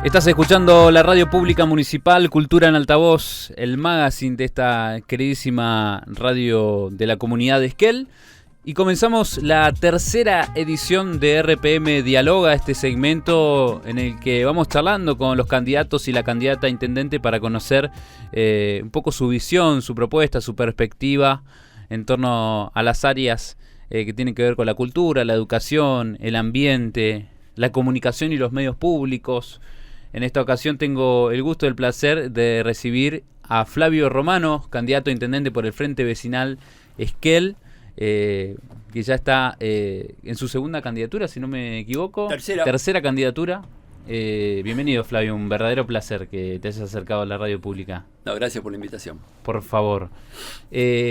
Estás escuchando la radio pública municipal, Cultura en Altavoz, el magazine de esta queridísima radio de la comunidad de Esquel. Y comenzamos la tercera edición de RPM Dialoga, este segmento en el que vamos charlando con los candidatos y la candidata a intendente para conocer un poco su visión, su propuesta, su perspectiva en torno a las áreas que tienen que ver con la cultura, la educación, el ambiente, la comunicación y los medios públicos. En esta ocasión tengo el gusto y el placer de recibir a Flavio Romano, candidato a intendente por el Frente Vecinal Esquel, que ya está en su segunda candidatura, si no me equivoco. Tercera candidatura. Bienvenido, Flavio, un verdadero placer que te hayas acercado a la radio pública. No, gracias por la invitación. Por favor.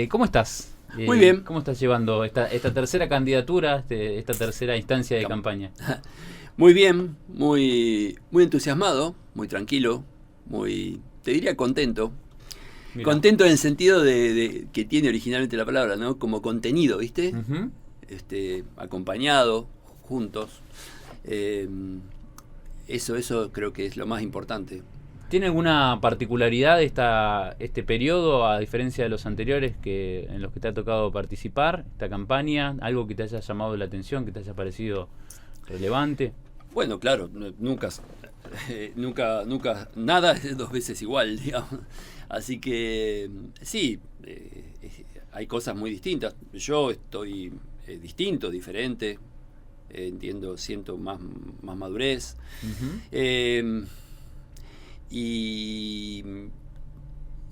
¿Cómo estás? Muy bien. ¿Cómo estás llevando esta tercera candidatura, esta tercera instancia de campaña? Muy bien, muy entusiasmado, muy tranquilo, te diría contento. Mirá. Contento en el sentido de que tiene originalmente la palabra, ¿no? Como contenido, ¿viste? Uh-huh. Acompañado, juntos. Eso creo que es lo más importante. ¿Tiene alguna particularidad este periodo, a diferencia de los anteriores en los que te ha tocado participar, esta campaña? ¿Algo que te haya llamado la atención, que te haya parecido relevante? Bueno, claro, nunca, nada es dos veces igual, digamos. Así que sí, hay cosas muy distintas. Yo estoy distinto, diferente, siento más madurez. Uh-huh. Y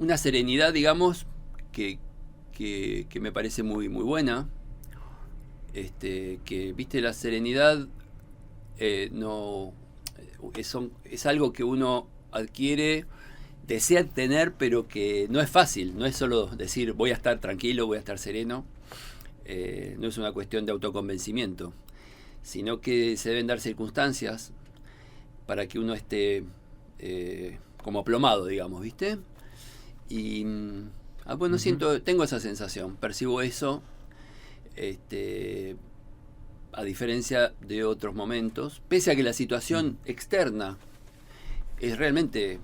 una serenidad, digamos, que me parece muy buena. Que, viste, la serenidad no es algo que uno adquiere, desea tener, pero que no es fácil. No es solo decir voy a estar tranquilo, voy a estar sereno. No es una cuestión de autoconvencimiento, sino que se deben dar circunstancias para que uno esté como aplomado, digamos, ¿viste? Y bueno, uh-huh. Tengo esa sensación, percibo eso. A diferencia de otros momentos, pese a que la situación externa es realmente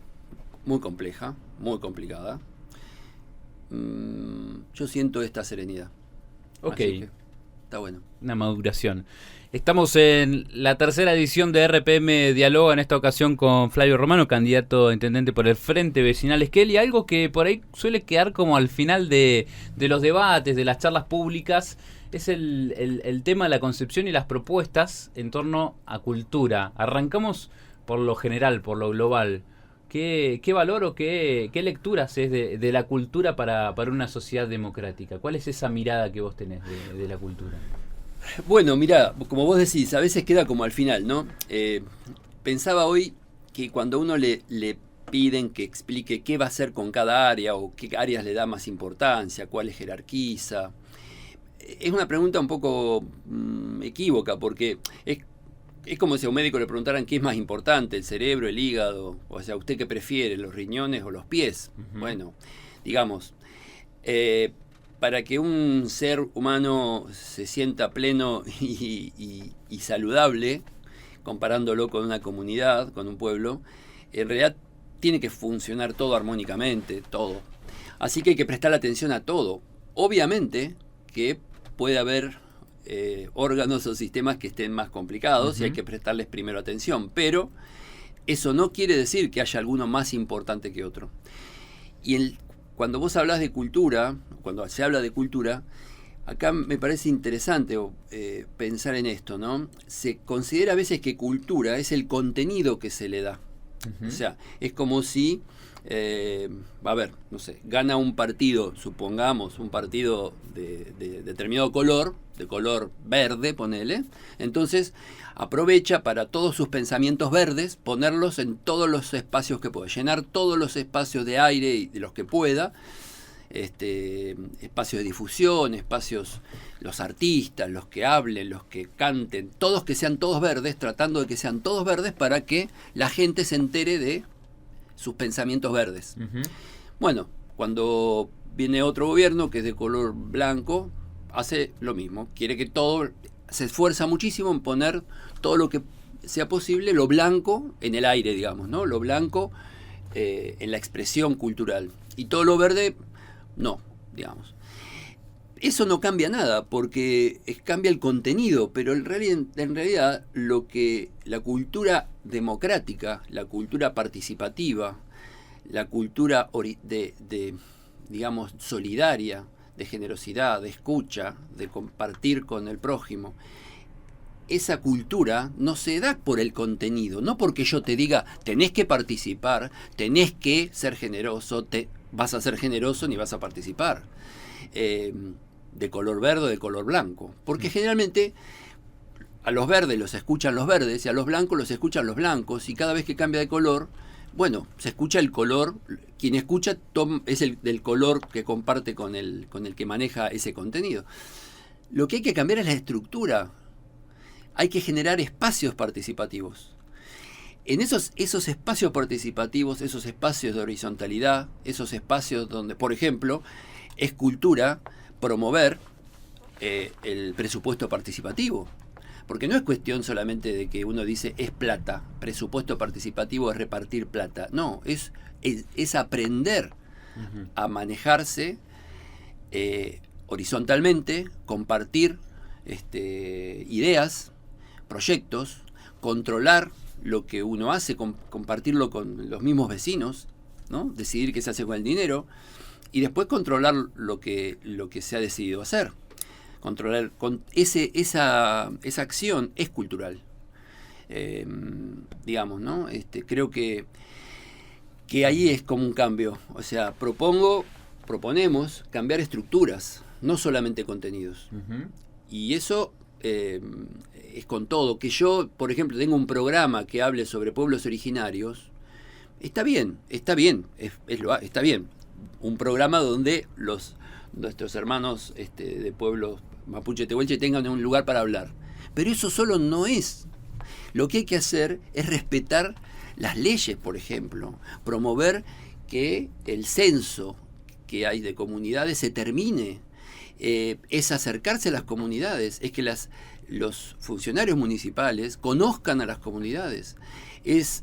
muy compleja, muy complicada, yo siento esta serenidad. Ok. Así que está bueno. Una maduración. Estamos en la tercera edición de RPM Dialoga, en esta ocasión con Flavio Romano, candidato a intendente por el Frente Vecinal Esquel, y algo que por ahí suele quedar como al final de los debates, de las charlas públicas, es el tema de la concepción y las propuestas en torno a cultura. Arrancamos por lo general, por lo global. ¿Qué valor o qué lecturas es de la cultura para una sociedad democrática? ¿Cuál es esa mirada que vos tenés de la cultura? Bueno, mirá, como vos decís, a veces queda como al final, ¿no? Pensaba hoy que cuando uno le piden que explique qué va a hacer con cada área o qué áreas le da más importancia, cuáles jerarquiza, es una pregunta un poco equívoca, porque es como si a un médico le preguntaran qué es más importante, el cerebro, el hígado, o sea, ¿usted qué prefiere, los riñones o los pies? Uh-huh. Bueno, digamos, para que un ser humano se sienta pleno y saludable, comparándolo con una comunidad, con un pueblo, en realidad tiene que funcionar todo armónicamente, todo. Así que hay que prestar atención a todo. Obviamente que puede haber órganos o sistemas que estén más complicados, uh-huh. Y hay que prestarles primero atención, pero eso no quiere decir que haya alguno más importante que otro. Y cuando vos hablas de cultura, cuando se habla de cultura, acá me parece interesante pensar en esto, ¿no? Se considera a veces que cultura es el contenido que se le da. Uh-huh. O sea, es como si, no sé, gana un partido, supongamos, un partido de determinado color, de color verde, ponele, entonces aprovecha para todos sus pensamientos verdes, ponerlos en todos los espacios que pueda, llenar todos los espacios de aire y de los que pueda, espacios de difusión, espacios, los artistas, los que hablen, los que canten, todos que sean todos verdes, tratando de que sean todos verdes para que la gente se entere de sus pensamientos verdes. Uh-huh. Bueno, cuando viene otro gobierno que es de color blanco, hace lo mismo, quiere que todo, se esfuerza muchísimo en poner todo lo que sea posible lo blanco en el aire, digamos, ¿no? Lo blanco en la expresión cultural. Y todo lo verde, no, digamos. Eso no cambia nada, porque cambia el contenido, pero en realidad lo que la cultura democrática, la cultura participativa, la cultura digamos, solidaria, de generosidad, de escucha, de compartir con el prójimo, esa cultura no se da por el contenido, no porque yo te diga, tenés que participar, tenés que ser generoso, vas a ser generoso ni vas a participar, de color verde o de color blanco, porque generalmente a los verdes los escuchan los verdes y a los blancos los escuchan los blancos, y cada vez que cambia de color, bueno, se escucha el color, quien escucha es del color que comparte con el que maneja ese contenido. Lo que hay que cambiar es la estructura. Hay que generar espacios participativos. En esos espacios participativos, esos espacios de horizontalidad, esos espacios donde, por ejemplo, es cultura promover el presupuesto participativo. Porque no es cuestión solamente de que uno dice es plata, presupuesto participativo es repartir plata. No, es aprender a manejarse horizontalmente, compartir ideas, proyectos, controlar lo que uno hace, compartirlo con los mismos vecinos, ¿no? Decidir qué se hace con el dinero y después controlar lo que se ha decidido hacer. Controlar esa acción es cultural, digamos, ¿no? Creo que ahí es como un cambio. O sea, proponemos cambiar estructuras, no solamente contenidos. Y eso es con todo. Que yo, por ejemplo, tenga un programa que hable sobre pueblos originarios, está bien. Está bien. Un programa donde nuestros hermanos de pueblos mapuche tehuelche tengan un lugar para hablar. Pero eso solo no es. Lo que hay que hacer es respetar las leyes, por ejemplo. Promover que el censo que hay de comunidades se termine. Es acercarse a las comunidades, es que los funcionarios municipales conozcan a las comunidades, es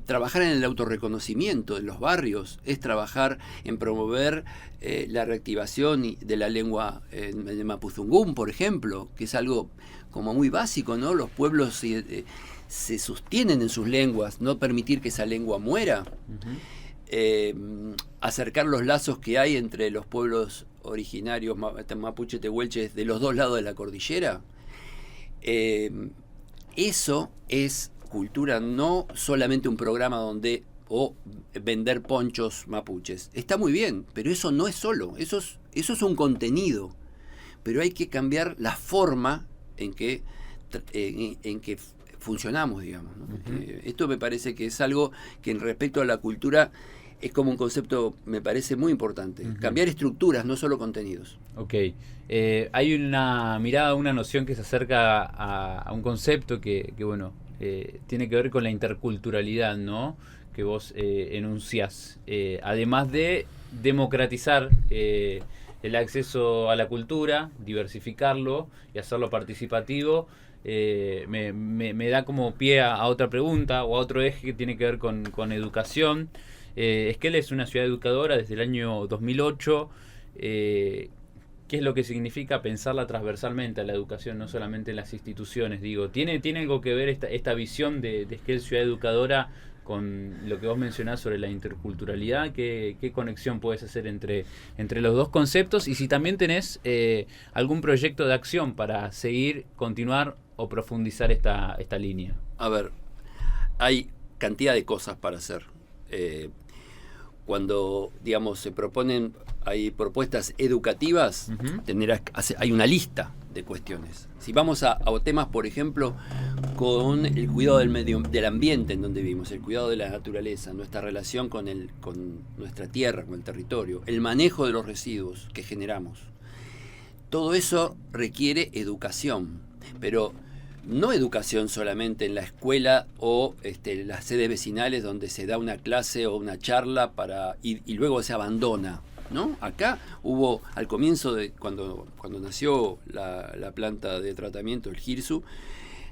trabajar en el autorreconocimiento en los barrios, es trabajar en promover la reactivación de la lengua en el Mapuzungún, por ejemplo, que es algo como muy básico, ¿no? Los pueblos se sostienen en sus lenguas, no permitir que esa lengua muera. Acercar los lazos que hay entre los pueblos originarios mapuche tehuelches de los dos lados de la cordillera. Eso es cultura, no solamente un programa o vender ponchos mapuches. Está muy bien, pero eso no es solo, eso es un contenido, pero hay que cambiar la forma en que funcionamos, digamos, ¿no? Esto me parece que es algo que en respecto a la cultura es como un concepto, me parece muy importante. Cambiar estructuras, no solo contenidos. Ok. Hay una mirada, una noción que se acerca a un concepto que bueno, tiene que ver con la interculturalidad, ¿no? Que vos enunciás. Además de democratizar el acceso a la cultura, diversificarlo y hacerlo participativo, me da como pie a otra pregunta o a otro eje que tiene que ver con educación. Esquel es una ciudad educadora desde el año 2008. ¿Qué es lo que significa pensarla transversalmente a la educación, no solamente en las instituciones? Digo, ¿tiene algo que ver esta visión de Esquel ciudad educadora con lo que vos mencionás sobre la interculturalidad? ¿Qué conexión puedes hacer entre los dos conceptos? Y si también tenés algún proyecto de acción para seguir, continuar o profundizar esta línea. A ver, hay cantidad de cosas para hacer. Cuando, digamos, se proponen, hay propuestas educativas, hay una lista de cuestiones. Si vamos a temas, por ejemplo, con el cuidado del ambiente en donde vivimos, el cuidado de la naturaleza, nuestra relación con nuestra tierra, con el territorio, el manejo de los residuos que generamos, todo eso requiere educación, pero no educación solamente en la escuela o las sedes vecinales donde se da una clase o una charla y luego se abandona, ¿no? Acá hubo, al comienzo de cuando nació la planta de tratamiento, el GIRSU,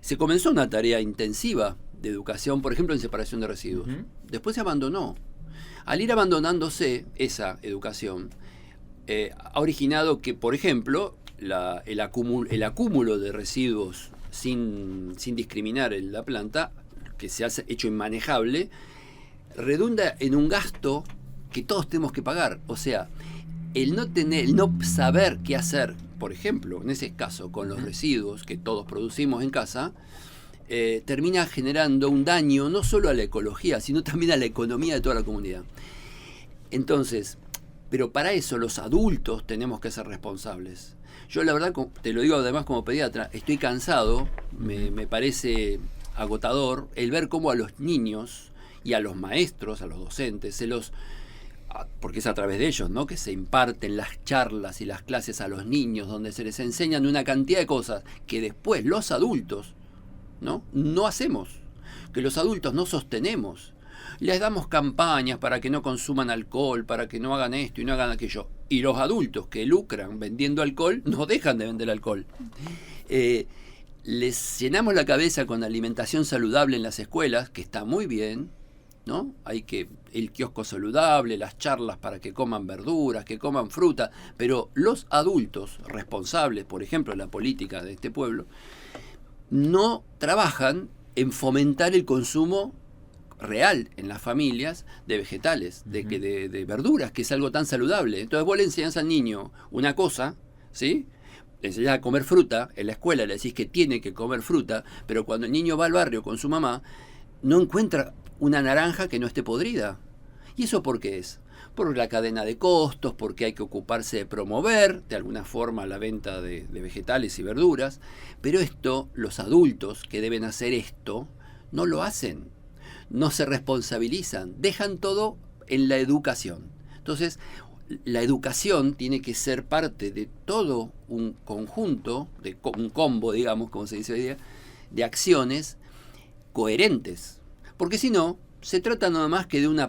se comenzó una tarea intensiva de educación, por ejemplo, en separación de residuos. Después se abandonó. Al ir abandonándose esa educación, ha originado que, por ejemplo, el acúmulo de residuos sin discriminar en la planta, que se ha hecho inmanejable, redunda en un gasto que todos tenemos que pagar. O sea, el no saber qué hacer, por ejemplo, en ese caso, con los residuos que todos producimos en casa, termina generando un daño no solo a la ecología, sino también a la economía de toda la comunidad. Entonces, pero para eso los adultos tenemos que ser responsables. Yo la verdad, te lo digo además como pediatra, estoy cansado, me parece agotador el ver cómo a los niños y a los maestros, a los docentes, porque es a través de ellos, ¿no?, que se imparten las charlas y las clases a los niños, donde se les enseñan una cantidad de cosas que después los adultos no hacemos, que los adultos no sostenemos. Les damos campañas para que no consuman alcohol, para que no hagan esto y no hagan aquello. Y los adultos que lucran vendiendo alcohol no dejan de vender alcohol. Les llenamos la cabeza con alimentación saludable en las escuelas, que está muy bien, ¿no? Hay el kiosco saludable, las charlas para que coman verduras, que coman fruta, pero los adultos responsables, por ejemplo, de la política de este pueblo, no trabajan en fomentar el consumo real en las familias de vegetales, de verduras, que es algo tan saludable. Entonces vos le enseñás al niño una cosa, ¿sí? Le enseñás a comer fruta, en la escuela le decís que tiene que comer fruta, pero cuando el niño va al barrio con su mamá, no encuentra una naranja que no esté podrida. ¿Y eso por qué es? Por la cadena de costos, porque hay que ocuparse de promover de alguna forma la venta de vegetales y verduras, pero esto, los adultos que deben hacer esto, no lo hacen, no se responsabilizan, dejan todo en la educación. Entonces, la educación tiene que ser parte de todo un conjunto, de un combo, digamos, como se dice hoy día, de acciones coherentes, porque si no, se trata nada más que de una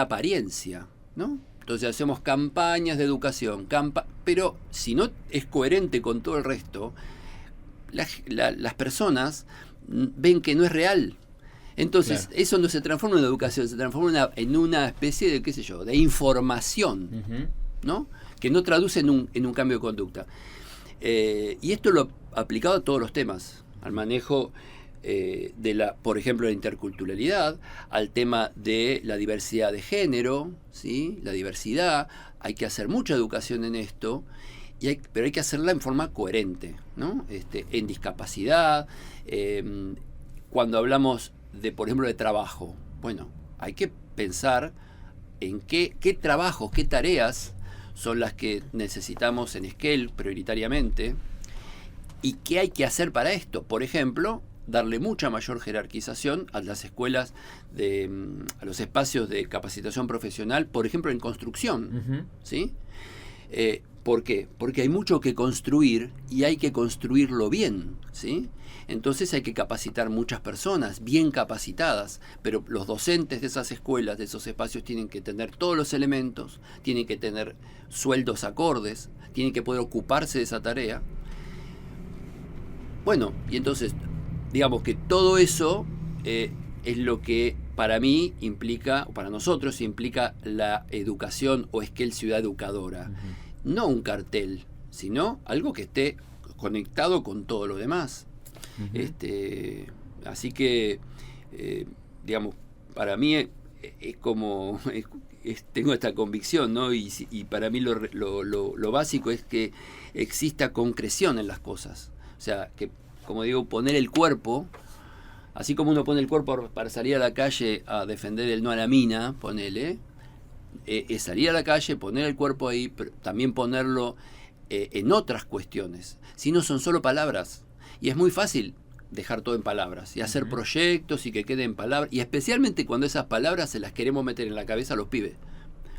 apariencia, ¿no? Entonces hacemos campañas de educación, pero si no es coherente con todo el resto, las personas ven que no es real. Entonces, claro, eso no se transforma en educación, se transforma en una especie de, qué sé yo, de información, ¿no? Que no traduce en un cambio de conducta. Y esto lo ha aplicado a todos los temas, al manejo por ejemplo, la interculturalidad, al tema de la diversidad de género, ¿sí? La diversidad, hay que hacer mucha educación en esto, pero hay que hacerla en forma coherente, ¿no? En discapacidad, cuando hablamos por ejemplo, de trabajo, bueno, hay que pensar en qué trabajos, qué tareas son las que necesitamos en Esquel prioritariamente y qué hay que hacer para esto. Por ejemplo, darle mucha mayor jerarquización a las escuelas, a los espacios de capacitación profesional, por ejemplo, en construcción, ¿sí? ¿Por qué? Porque hay mucho que construir y hay que construirlo bien, ¿sí? Entonces hay que capacitar muchas personas, bien capacitadas, pero los docentes de esas escuelas, de esos espacios, tienen que tener todos los elementos, tienen que tener sueldos acordes, tienen que poder ocuparse de esa tarea. Bueno, y entonces, digamos que todo eso es lo que para mí implica, o para nosotros implica la educación o Esquel Ciudad Educadora. No un cartel, sino algo que esté conectado con todo lo demás. Así que, digamos, para mí es como, tengo esta convicción, ¿no? Y para mí lo básico es que exista concreción en las cosas. O sea, que, como digo, poner el cuerpo, así como uno pone el cuerpo para salir a la calle a defender el no a la mina, ponele, es salir a la calle, poner el cuerpo ahí, pero también ponerlo en otras cuestiones. Si no son solo palabras. Y es muy fácil dejar todo en palabras y hacer proyectos y que queden en palabras. Y especialmente cuando esas palabras se las queremos meter en la cabeza a los pibes,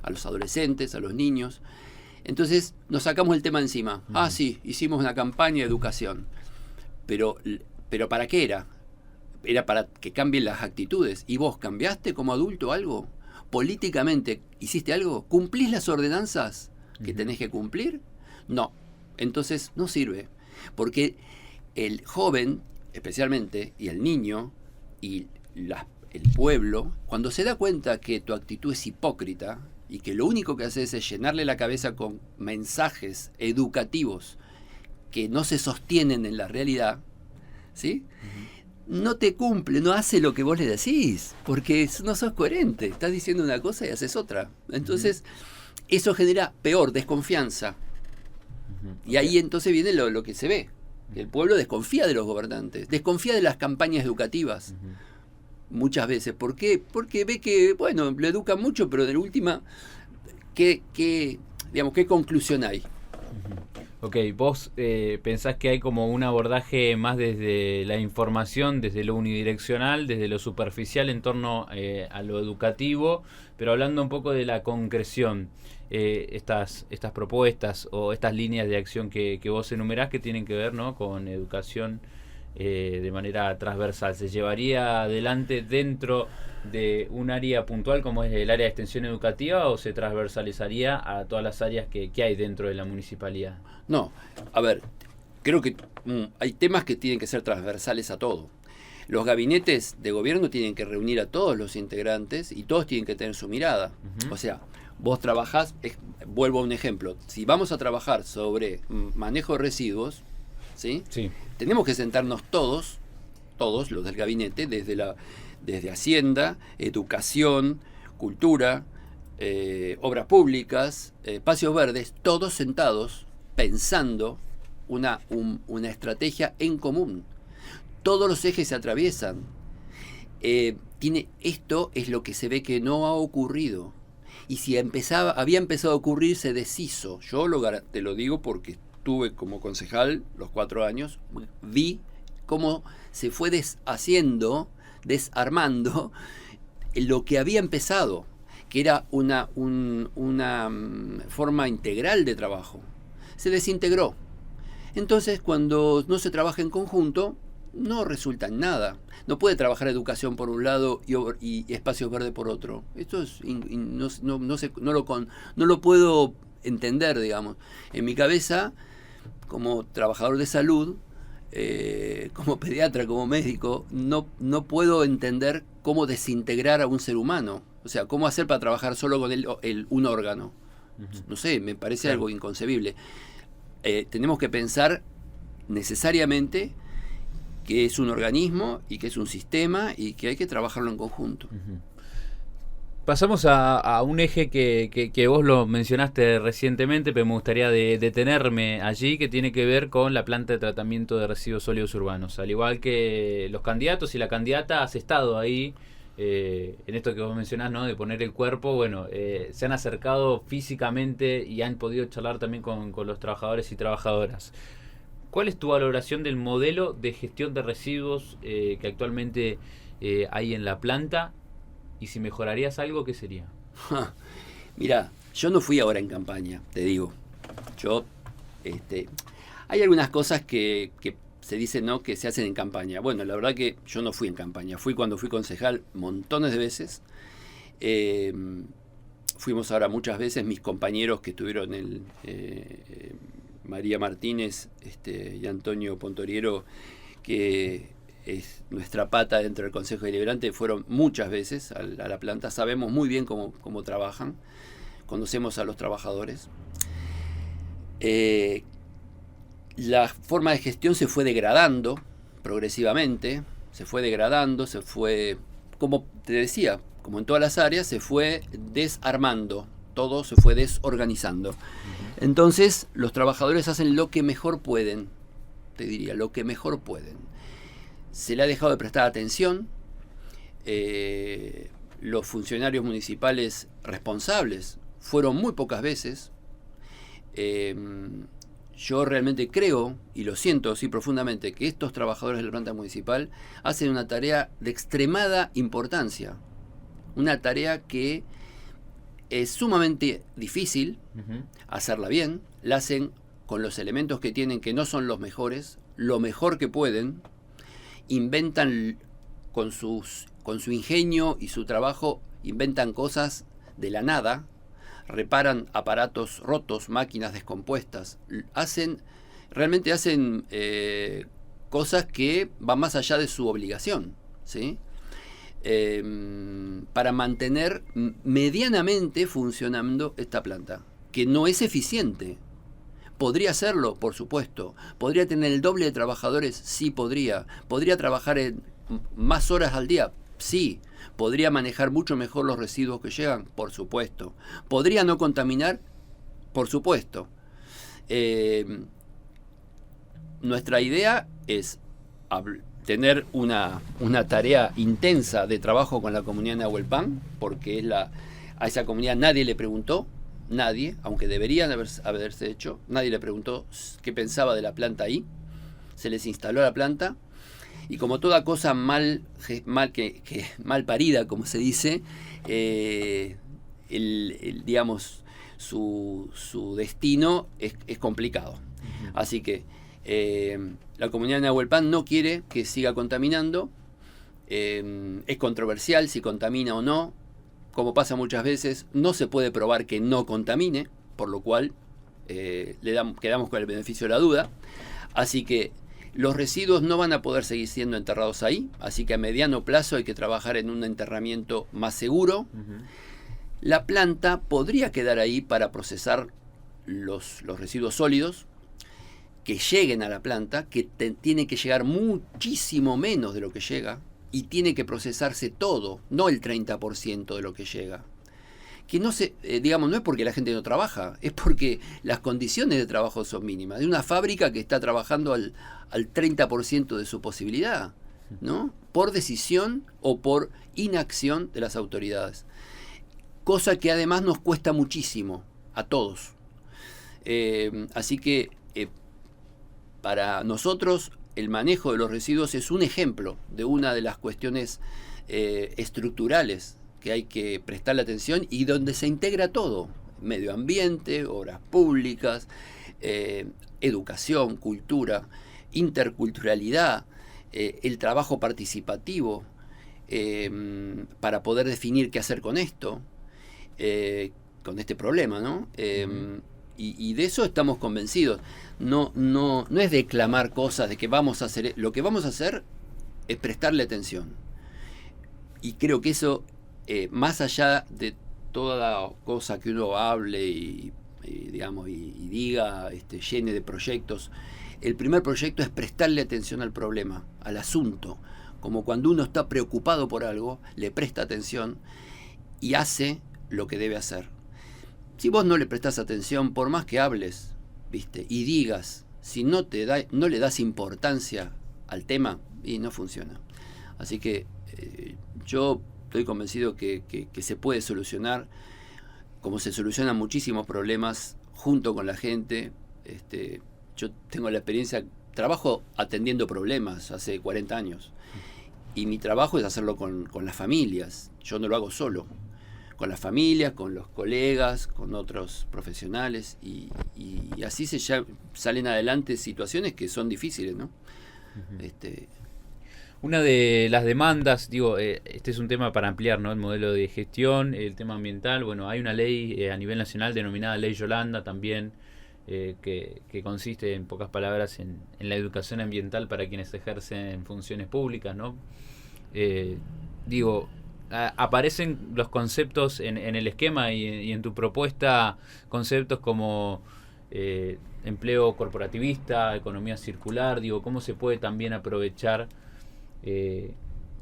a los adolescentes, a los niños. Entonces nos sacamos el tema encima. Ah, sí, hicimos una campaña de educación. Pero ¿para qué era? Era para que cambien las actitudes. ¿Y vos cambiaste como adulto algo? ¿Políticamente hiciste algo? ¿Cumplís las ordenanzas que tenés que cumplir? No. Entonces no sirve. Porque el joven especialmente, y el niño, y el pueblo, cuando se da cuenta que tu actitud es hipócrita y que lo único que haces es llenarle la cabeza con mensajes educativos que no se sostienen en la realidad, ¿sí? No te cumple, no hace lo que vos le decís, porque no sos coherente, estás diciendo una cosa y haces otra. Entonces, eso genera peor desconfianza. Y ahí entonces viene lo que se ve. El pueblo desconfía de los gobernantes, desconfía de las campañas educativas. Muchas veces. ¿Por qué? Porque ve que, bueno, lo educan mucho, pero de la última, ¿qué conclusión hay? Ok, vos pensás que hay como un abordaje más desde la información, desde lo unidireccional, desde lo superficial en torno a lo educativo, pero hablando un poco de la concreción, estas propuestas o estas líneas de acción que vos enumerás que tienen que ver, ¿no?, con educación de manera transversal. ¿Se llevaría adelante dentro de un área puntual como es el área de extensión educativa o se transversalizaría a todas las áreas que hay dentro de la municipalidad? No, a ver, creo que hay temas que tienen que ser transversales a todo. Los gabinetes de gobierno tienen que reunir a todos los integrantes y todos tienen que tener su mirada. O sea, vos trabajás, vuelvo a un ejemplo, si vamos a trabajar sobre manejo de residuos, ¿sí? Sí. Tenemos que sentarnos todos los del gabinete, desde Hacienda, Educación, Cultura, Obras Públicas, Espacios Verdes, todos sentados pensando una estrategia en común. Todos los ejes se atraviesan. Esto es lo que se ve que no ha ocurrido. Y si había empezado a ocurrir, se deshizo. Yo te lo digo porque estuve como concejal los 4 años, vi cómo se fue desarmando lo que había empezado, que era una forma integral de trabajo. Se desintegró. Entonces, cuando no se trabaja en conjunto, no resulta en nada. No puede trabajar educación por un lado y espacios verdes por otro. Esto es no lo puedo entender, digamos. En mi cabeza, como trabajador de salud, como pediatra, como médico, no puedo entender cómo desintegrar a un ser humano. O sea, cómo hacer para trabajar solo con un órgano. No sé, me parece algo inconcebible. Tenemos que pensar necesariamente que es un organismo y que es un sistema y que hay que trabajarlo en conjunto. Pasamos a un eje que vos lo mencionaste recientemente, pero me gustaría detenerme allí, que tiene que ver con la planta de tratamiento de residuos sólidos urbanos. Al igual que los candidatos y la candidata, has estado ahí en esto que vos mencionás, ¿no?, de poner el cuerpo. Bueno, se han acercado físicamente y han podido charlar también con los trabajadores y trabajadoras. ¿Cuál es tu valoración del modelo de gestión de residuos que actualmente hay en la planta? Y si mejorarías algo, ¿qué sería? Mira, yo no fui ahora en campaña, te digo. Hay algunas cosas que se dicen, ¿no?, que se hacen en campaña. Bueno, la verdad que yo no fui en campaña. Fui cuando fui concejal montones de veces. Fuimos ahora muchas veces, mis compañeros que estuvieron María Martínez y Antonio Pontoriero, que es nuestra pata dentro del Consejo Deliberante, fueron muchas veces a la planta. Sabemos muy bien cómo trabajan, conocemos a los trabajadores. La forma de gestión se fue degradando progresivamente, como te decía, como en todas las áreas, se fue desarmando, todo se fue desorganizando. Entonces, los trabajadores hacen lo que mejor pueden, te diría, lo que mejor pueden. Se le ha dejado de prestar atención. Los funcionarios municipales responsables fueron muy pocas veces. Yo realmente creo, y lo siento así profundamente, que estos trabajadores de la planta municipal hacen una tarea de extremada importancia. Una tarea que es sumamente difícil hacerla bien. La hacen con los elementos que tienen, que no son los mejores, lo mejor que pueden. Inventan con su ingenio y su trabajo, inventan cosas de la nada, reparan aparatos rotos, máquinas descompuestas, realmente hacen cosas que van más allá de su obligación, ¿sí? Para mantener medianamente funcionando esta planta, que no es eficiente. ¿Podría hacerlo? Por supuesto. ¿Podría tener el doble de trabajadores? Sí, podría. ¿Podría trabajar en más horas al día? Sí. ¿Podría manejar mucho mejor los residuos que llegan? Por supuesto. ¿Podría no contaminar? Por supuesto. Nuestra idea es tener una tarea intensa de trabajo con la comunidad de Nahuelpan, porque a esa comunidad nadie le preguntó, nadie, aunque deberían haberse hecho, nadie le preguntó qué pensaba de la planta ahí. Se les instaló la planta y como toda cosa mal parida, como se dice, digamos, su destino es complicado. Así que la comunidad de Nahuelpan no quiere que siga contaminando. Es controversial si contamina o no. Como pasa muchas veces, no se puede probar que no contamine, por lo cual quedamos con el beneficio de la duda. Así que los residuos no van a poder seguir siendo enterrados ahí, así que a mediano plazo hay que trabajar en un enterramiento más seguro. La planta podría quedar ahí para procesar los residuos sólidos que lleguen a la planta, que tiene que llegar muchísimo menos de lo que llega, y tiene que procesarse todo, no el 30% de lo que llega. Que no no es porque la gente no trabaja, es porque las condiciones de trabajo son mínimas. De una fábrica que está trabajando al 30% de su posibilidad, ¿no? Por decisión o por inacción de las autoridades. Cosa que además nos cuesta muchísimo a todos. Así que para nosotros el manejo de los residuos es un ejemplo de una de las cuestiones estructurales que hay que prestarle atención y donde se integra todo: medio ambiente, obras públicas, educación, cultura, interculturalidad, el trabajo participativo, para poder definir qué hacer con esto, con este problema, ¿no? Y de eso estamos convencidos. No es declamar cosas de que vamos a hacer. Lo que vamos a hacer es prestarle atención. Y creo que eso, más allá de toda cosa que uno hable y diga, llene de proyectos, el primer proyecto es prestarle atención al problema, al asunto. Como cuando uno está preocupado por algo, le presta atención y hace lo que debe hacer. Si vos no le prestás atención, por más que hables, ¿viste? Y digas, si no le das importancia al tema, y no funciona. Así que yo estoy convencido que se puede solucionar, como se solucionan muchísimos problemas junto con la gente. Yo tengo la experiencia, trabajo atendiendo problemas hace 40 años, y mi trabajo es hacerlo con las familias. Yo no lo hago solo. Con las familias, con los colegas, con otros profesionales, y así salen adelante situaciones que son difíciles, ¿no? Una de las demandas, este es un tema para ampliar, ¿no? El modelo de gestión, el tema ambiental. Bueno, hay una ley a nivel nacional denominada Ley Yolanda también, que consiste, en pocas palabras, en la educación ambiental para quienes ejercen funciones públicas, ¿no? Aparecen los conceptos en el esquema y en tu propuesta, conceptos como empleo corporativista, economía circular. ¿Cómo se puede también aprovechar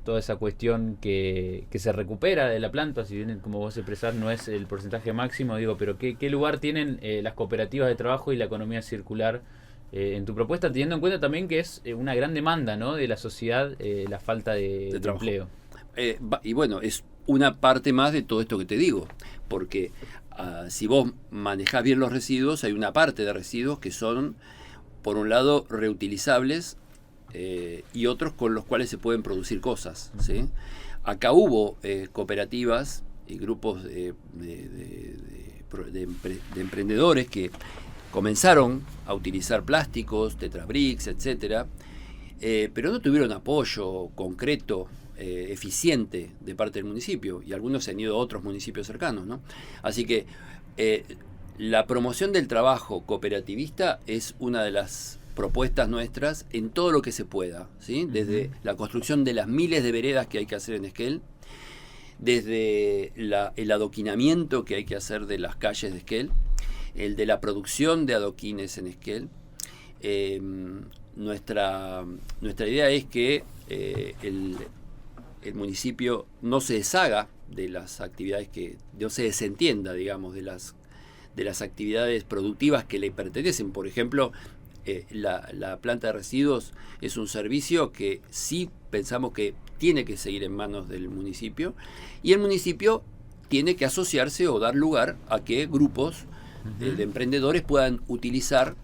toda esa cuestión que se recupera de la planta? Si bien, como vos expresás, no es el porcentaje máximo, pero ¿qué lugar tienen las cooperativas de trabajo y la economía circular en tu propuesta, teniendo en cuenta también que es una gran demanda, ¿no?, de la sociedad, la falta de empleo? Y bueno, es una parte más de todo esto que te digo, porque si vos manejás bien los residuos, hay una parte de residuos que son, por un lado, reutilizables, y otros con los cuales se pueden producir cosas, ¿sí? Acá hubo cooperativas y grupos de emprendedores que comenzaron a utilizar plásticos, tetrabricks, etcétera, pero no tuvieron apoyo concreto, eficiente de parte del municipio, y algunos se han ido a otros municipios cercanos, ¿no? Así que la promoción del trabajo cooperativista es una de las propuestas nuestras en todo lo que se pueda, ¿sí? Desde la construcción de las miles de veredas que hay que hacer en Esquel, desde el adoquinamiento que hay que hacer de las calles de Esquel, el de la producción de adoquines en Esquel. Nuestra idea es que el municipio no se deshaga de las actividades, no se desentienda, digamos, de las actividades productivas que le pertenecen. Por ejemplo, la planta de residuos es un servicio que sí pensamos que tiene que seguir en manos del municipio, y el municipio tiene que asociarse o dar lugar a que grupos de emprendedores puedan utilizar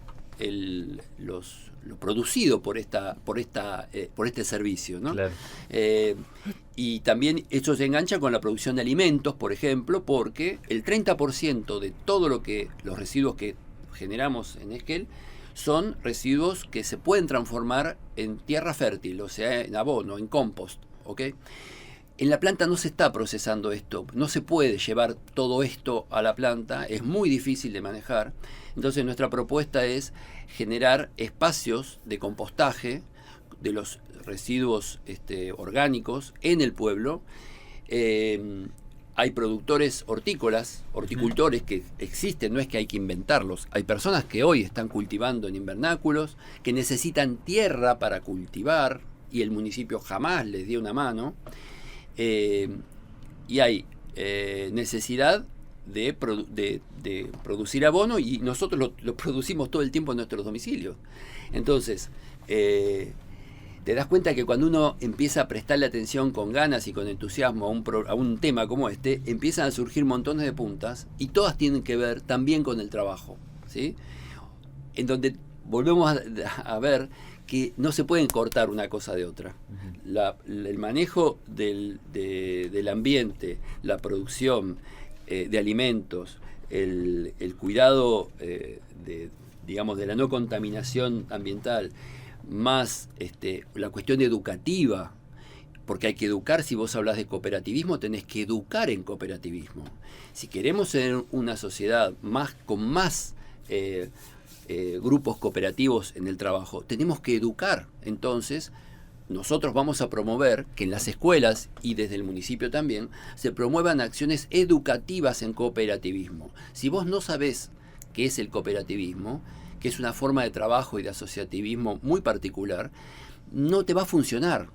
lo producido por este servicio, ¿no? Claro. Y también esto se engancha con la producción de alimentos, por ejemplo, porque el 30% de los residuos que generamos en Esquel son residuos que se pueden transformar en tierra fértil, o sea, en abono, en compost, ¿ok? En la planta no se está procesando esto, no se puede llevar todo esto a la planta, es muy difícil de manejar. Entonces nuestra propuesta es generar espacios de compostaje de los residuos orgánicos en el pueblo. Hay productores horticultores que existen, no es que hay que inventarlos. Hay personas que hoy están cultivando en invernáculos, que necesitan tierra para cultivar, y el municipio jamás les dio una mano. Y hay necesidad de producir abono, y nosotros lo producimos todo el tiempo en nuestros domicilios. Entonces, te das cuenta que cuando uno empieza a prestarle atención con ganas y con entusiasmo a un tema como este, empiezan a surgir montones de puntas, y todas tienen que ver también con el trabajo, ¿sí? En donde volvemos a ver que no se pueden cortar una cosa de otra. El manejo del ambiente, la producción de alimentos, el cuidado digamos, de la no contaminación ambiental, más la cuestión educativa, porque hay que educar. Si vos hablas de cooperativismo, tenés que educar en cooperativismo. Si queremos tener una sociedad con más grupos cooperativos en el trabajo, tenemos que educar. Entonces, nosotros vamos a promover que en las escuelas, y desde el municipio también, se promuevan acciones educativas en cooperativismo. Si vos no sabés qué es el cooperativismo, que es una forma de trabajo y de asociativismo muy particular, no te va a funcionar.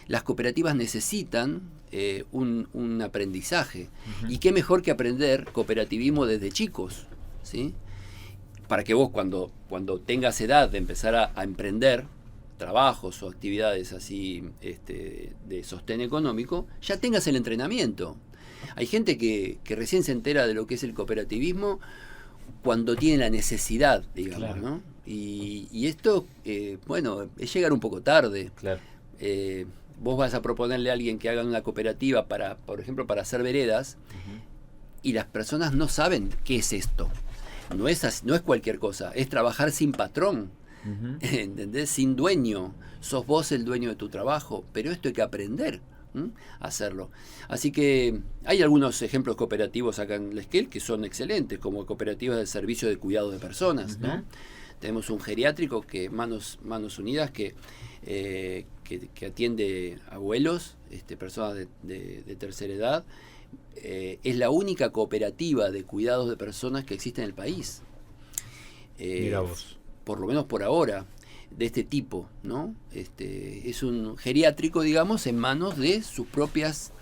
Las cooperativas necesitan un aprendizaje. Y qué mejor que aprender cooperativismo desde chicos, ¿sí? Para que vos cuando tengas edad de empezar a emprender trabajos o actividades así de sostén económico, ya tengas el entrenamiento. Hay gente que recién se entera de lo que es el cooperativismo cuando tiene la necesidad, digamos, claro, ¿no? Y esto, bueno, es llegar un poco tarde. Claro. Vos vas a proponerle a alguien que haga una cooperativa por ejemplo, para hacer veredas, y las personas no saben qué es esto. No es cualquier cosa, es trabajar sin patrón, ¿entendés? Sin dueño. Sos vos el dueño de tu trabajo, pero esto hay que aprender a hacerlo. Así que hay algunos ejemplos cooperativos acá en Esquel que son excelentes, como cooperativas de servicio de cuidado de personas, ¿no? Tenemos un geriátrico, que Manos Unidas, que atiende abuelos, personas de tercera edad. Es la única cooperativa de cuidados de personas que existe en el país. Mira vos. Por lo menos por ahora, de este tipo, ¿no? Es un geriátrico, digamos, en manos de sus propias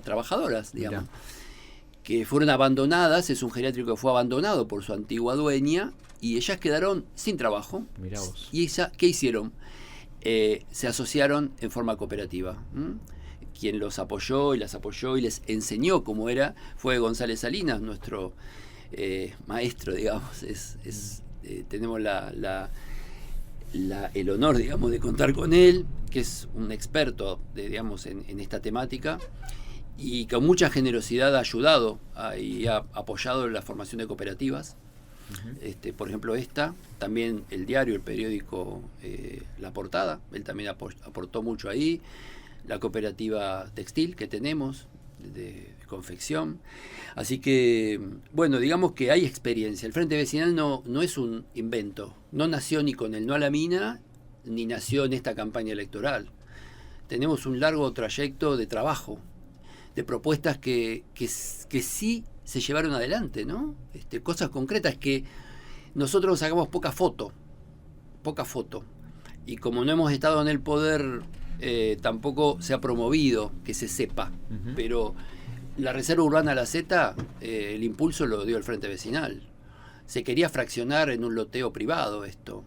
trabajadoras, digamos, que fueron abandonadas. Es un geriátrico que fue abandonado por su antigua dueña, y ellas quedaron sin trabajo. Mirá vos. ¿Y qué hicieron? Se asociaron en forma cooperativa. Quien los apoyó y las apoyó y les enseñó cómo era fue González Salinas, nuestro maestro, digamos. Tenemos el honor, digamos, de contar con él, que es un experto, digamos, en esta temática, y con mucha generosidad ha ayudado y ha apoyado la formación de cooperativas. Por ejemplo, también el diario, el periódico La Portada, él también aportó mucho ahí. La cooperativa textil que tenemos, confección. Así que, bueno, digamos que hay experiencia. El Frente Vecinal no es un invento. No nació ni con el no a la mina, ni nació en esta campaña electoral. Tenemos un largo trayecto de trabajo, de propuestas que sí se llevaron adelante, ¿no? Cosas concretas que nosotros sacamos poca foto. Y como no hemos estado en el poder, tampoco se ha promovido que se sepa. Ujú. Pero la Reserva Urbana La Z, el impulso lo dio el Frente Vecinal. Se quería fraccionar en un loteo privado esto.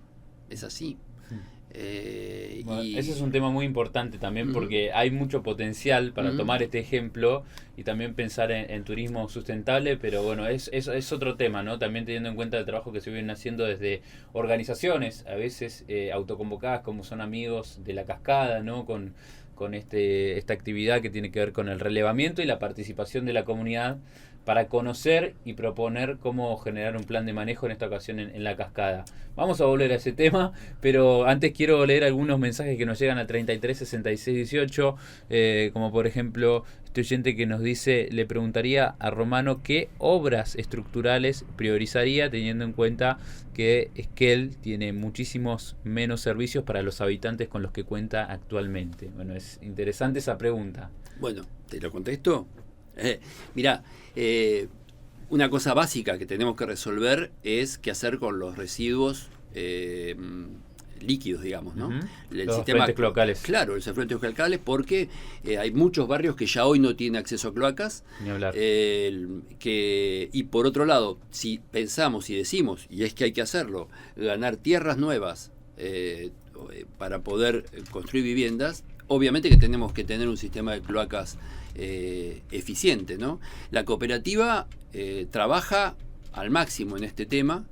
Es así. Bueno, ese es un tema muy importante también porque hay mucho potencial para tomar este ejemplo y también pensar en turismo sustentable, pero bueno, es otro tema, ¿no? También teniendo en cuenta el trabajo que se viene haciendo desde organizaciones, a veces autoconvocadas como son Amigos de la Cascada, ¿no? Con esta actividad que tiene que ver con el relevamiento y la participación de la comunidad para conocer y proponer cómo generar un plan de manejo en esta ocasión en la cascada. Vamos a volver a ese tema, pero antes quiero leer algunos mensajes que nos llegan al 33 66 18, como por ejemplo este oyente que nos dice, le preguntaría a Romano qué obras estructurales priorizaría teniendo en cuenta que Esquel tiene muchísimos menos servicios para los habitantes con los que cuenta actualmente. Bueno, es interesante esa pregunta. Bueno, ¿te lo contesto? Mirá, una cosa básica que tenemos que resolver es qué hacer con los residuos líquidos, digamos, ¿no? Los afluentes cloacales. Claro, los afluentes cloacales, porque hay muchos barrios que ya hoy no tienen acceso a cloacas. Ni hablar. Y por otro lado, si pensamos y decimos, y es que hay que hacerlo, ganar tierras nuevas para poder construir viviendas, obviamente que tenemos que tener un sistema de cloacas eficiente, ¿no? La cooperativa trabaja al máximo en este tema,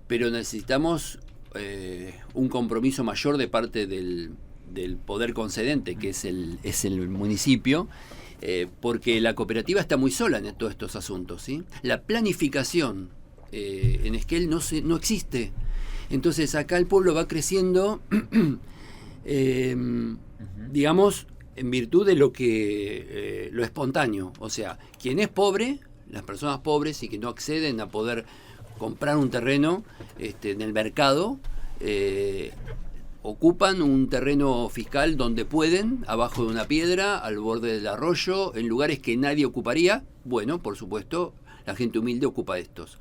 pero necesitamos un compromiso mayor de parte del poder concedente, que es el municipio, porque la cooperativa está muy sola en todos estos asuntos, ¿sí? La planificación en Esquel no existe. Entonces acá el pueblo va creciendo digamos, en virtud de lo espontáneo. O sea, quien es pobre, las personas pobres y que no acceden a poder comprar un terreno en el mercado, ocupan un terreno fiscal donde pueden, abajo de una piedra, al borde del arroyo, en lugares que nadie ocuparía. Bueno, por supuesto, la gente humilde ocupa estos.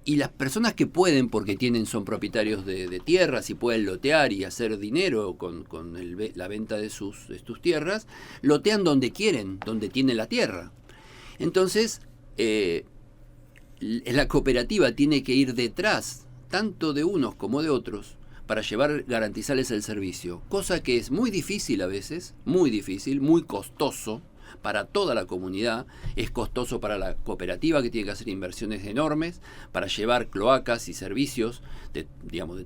Y las personas que pueden, porque son propietarios de tierras y pueden lotear y hacer dinero con la venta de sus tierras, lotean donde quieren, donde tienen la tierra. Entonces, la cooperativa tiene que ir detrás, tanto de unos como de otros, para garantizarles el servicio. Cosa que es muy difícil a veces, muy difícil, muy costoso para toda la comunidad. Es costoso para la cooperativa, que tiene que hacer inversiones enormes para llevar cloacas y servicios de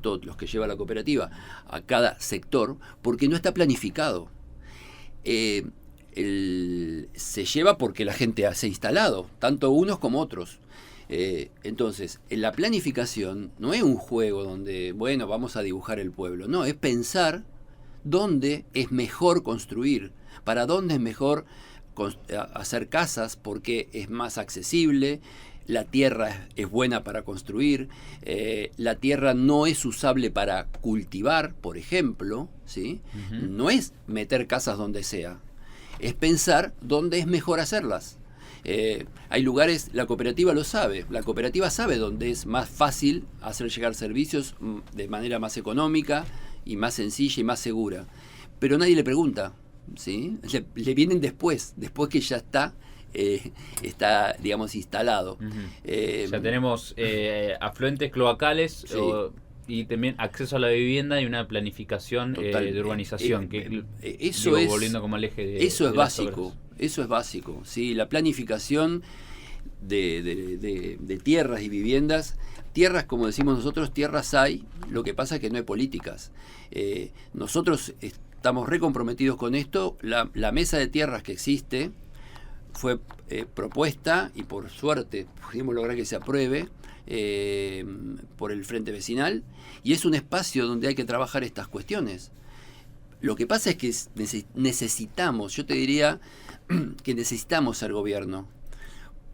todos los que lleva la cooperativa a cada sector, porque no está planificado. Se lleva porque la gente se ha instalado, tanto unos como otros. Entonces, la planificación no es un juego donde, bueno, vamos a dibujar el pueblo. No, es pensar dónde es mejor construir, para dónde es mejor hacer casas, porque es más accesible, la tierra es buena para construir, la tierra no es usable para cultivar, por ejemplo, ¿sí? No es meter casas donde sea, es pensar dónde es mejor hacerlas. Hay lugares, la cooperativa lo sabe, la cooperativa sabe dónde es más fácil hacer llegar servicios de manera más económica y más sencilla y más segura, pero nadie le pregunta. ¿Sí? Le vienen después que ya está digamos, instalado. Ya tenemos afluentes cloacales, sí. Y también acceso a la vivienda y una planificación de urbanización, volviendo como al eje de eso es de básico, eso es básico, ¿sí? La planificación de tierras y viviendas. Tierras, como decimos nosotros, tierras hay, lo que pasa es que no hay políticas. Nosotros estamos recomprometidos con esto. La mesa de tierras que existe fue propuesta, y por suerte pudimos lograr que se apruebe por el Frente Vecinal, y es un espacio donde hay que trabajar estas cuestiones. Lo que pasa es que necesitamos, yo te diría, que necesitamos ser gobierno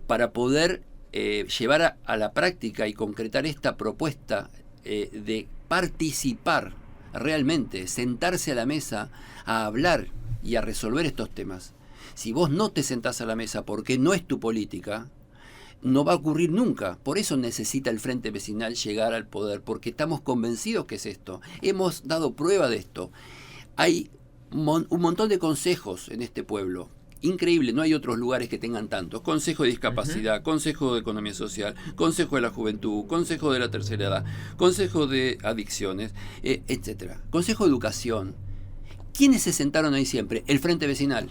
para poder llevar a la práctica y concretar esta propuesta de participar realmente, sentarse a la mesa a hablar y a resolver estos temas. Si vos no te sentás a la mesa porque no es tu política, no va a ocurrir nunca. Por eso necesita el Frente Vecinal llegar al poder, porque estamos convencidos que es esto. Hemos dado prueba de esto. Hay un montón de consejos en este pueblo. Increíble, no hay otros lugares que tengan tantos. Consejo de discapacidad, Consejo de Economía Social, Consejo de la Juventud, Consejo de la Tercera Edad, Consejo de Adicciones, etcétera. Consejo de Educación. ¿Quiénes se sentaron ahí siempre? El Frente Vecinal.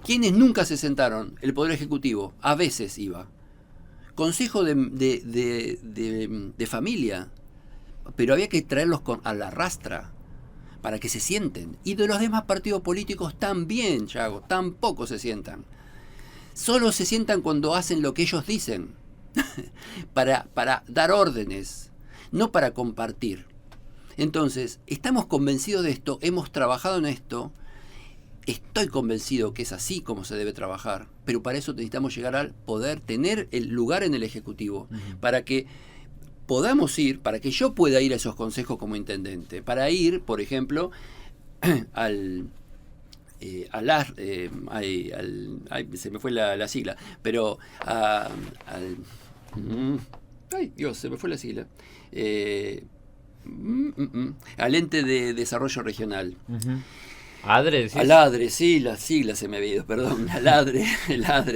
¿Quiénes nunca se sentaron? El Poder Ejecutivo. A veces iba. Consejo de familia. Pero había que traerlos a la rastra para que se sienten. Y de los demás partidos políticos también, Yago, tampoco se sientan. Solo se sientan cuando hacen lo que ellos dicen, para dar órdenes, no para compartir. Entonces, estamos convencidos de esto, hemos trabajado en esto, estoy convencido que es así como se debe trabajar, pero para eso necesitamos llegar al poder, tener el lugar en el Ejecutivo, para que podamos ir, para que yo pueda ir a esos consejos como intendente, para ir, por ejemplo, se me fue la sigla, pero ay Dios, se me fue la sigla, al ente de desarrollo regional. ¿ADRE? ¿Decís? Al ADRE, sí, las siglas se me había ido, perdón. Al ADRE,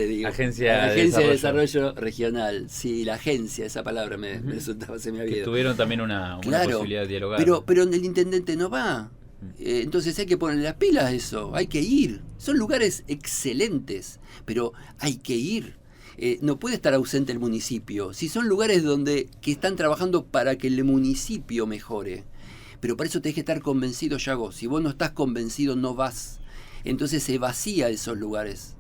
digo. Agencia de Desarrollo Regional. Sí, la agencia, esa palabra me resultaba, se me había ido. Tuvieron también una posibilidad de dialogar. Pero el intendente no va. Entonces hay que ponerle las pilas a eso, hay que ir. Son lugares excelentes, pero hay que ir. No puede estar ausente el municipio. Si son lugares que están trabajando para que el municipio mejore. Pero para eso tenés que estar convencido, Yago. Si vos no estás convencido, no vas. Entonces se vacía esos lugares.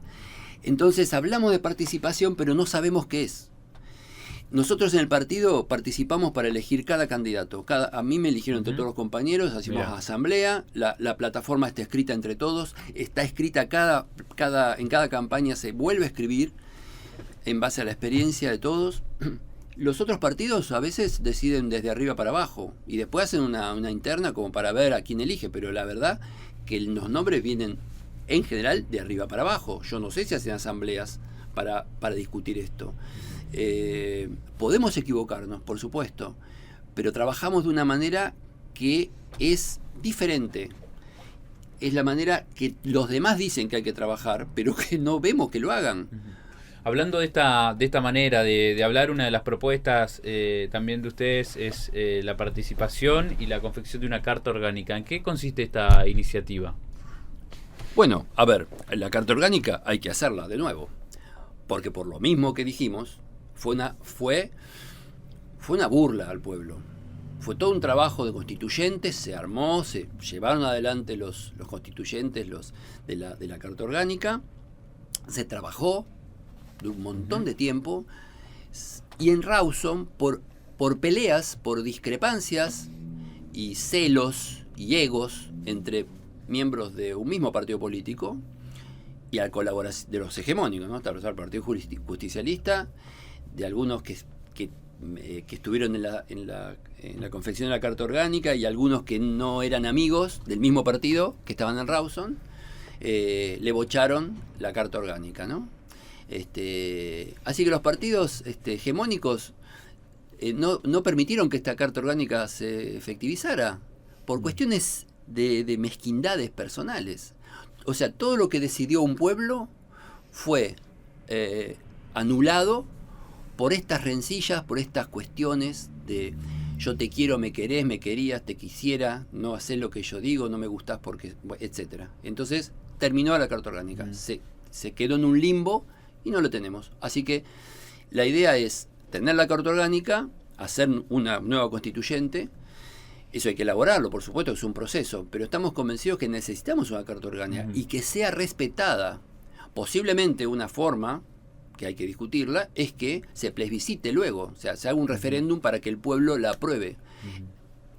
Entonces hablamos de participación, pero no sabemos qué es. Nosotros en el partido participamos para elegir cada candidato. A mí me eligieron entre todos los compañeros, hacemos asamblea, la plataforma está escrita entre todos, está escrita en cada campaña se vuelve a escribir en base a la experiencia de todos. Los otros partidos a veces deciden desde arriba para abajo y después hacen una interna como para ver a quién elige, pero la verdad que los nombres vienen en general de arriba para abajo. Yo no sé si hacen asambleas para discutir esto. Podemos equivocarnos, por supuesto, pero trabajamos de una manera que es diferente. Es la manera que los demás dicen que hay que trabajar, pero que no vemos que lo hagan. Hablando de esta manera de hablar, una de las propuestas también de ustedes es la participación y la confección de una carta orgánica. ¿En qué consiste esta iniciativa? Bueno, a ver, la carta orgánica hay que hacerla de nuevo, porque por lo mismo que dijimos, fue una burla al pueblo. Fue todo un trabajo de constituyentes, se armó, se llevaron adelante los constituyentes de la carta orgánica, se trabajó de un montón de tiempo, y en Rawson, por peleas, por discrepancias y celos y egos entre miembros de un mismo partido político y a colaboración de los hegemónicos, ¿no? Está el Partido Justicialista, de algunos que estuvieron en la confección de la carta orgánica y algunos que no eran amigos del mismo partido que estaban en Rawson, le bocharon la carta orgánica, ¿no? Así que los partidos hegemónicos no permitieron que esta carta orgánica se efectivizara por cuestiones de mezquindades personales. O sea, todo lo que decidió un pueblo fue anulado por estas rencillas, por estas cuestiones de yo te quiero, me querés, me querías, te quisiera, no haces lo que yo digo, no me gustás porque, etcétera. Entonces terminó la carta orgánica, se quedó en un limbo y no lo tenemos. Así que la idea es tener la carta orgánica, hacer una nueva constituyente. Eso hay que elaborarlo, por supuesto, es un proceso, pero estamos convencidos que necesitamos una carta orgánica y que sea respetada. Posiblemente una forma, que hay que discutirla, es que se plebiscite luego, o sea, se haga un referéndum para que el pueblo la apruebe.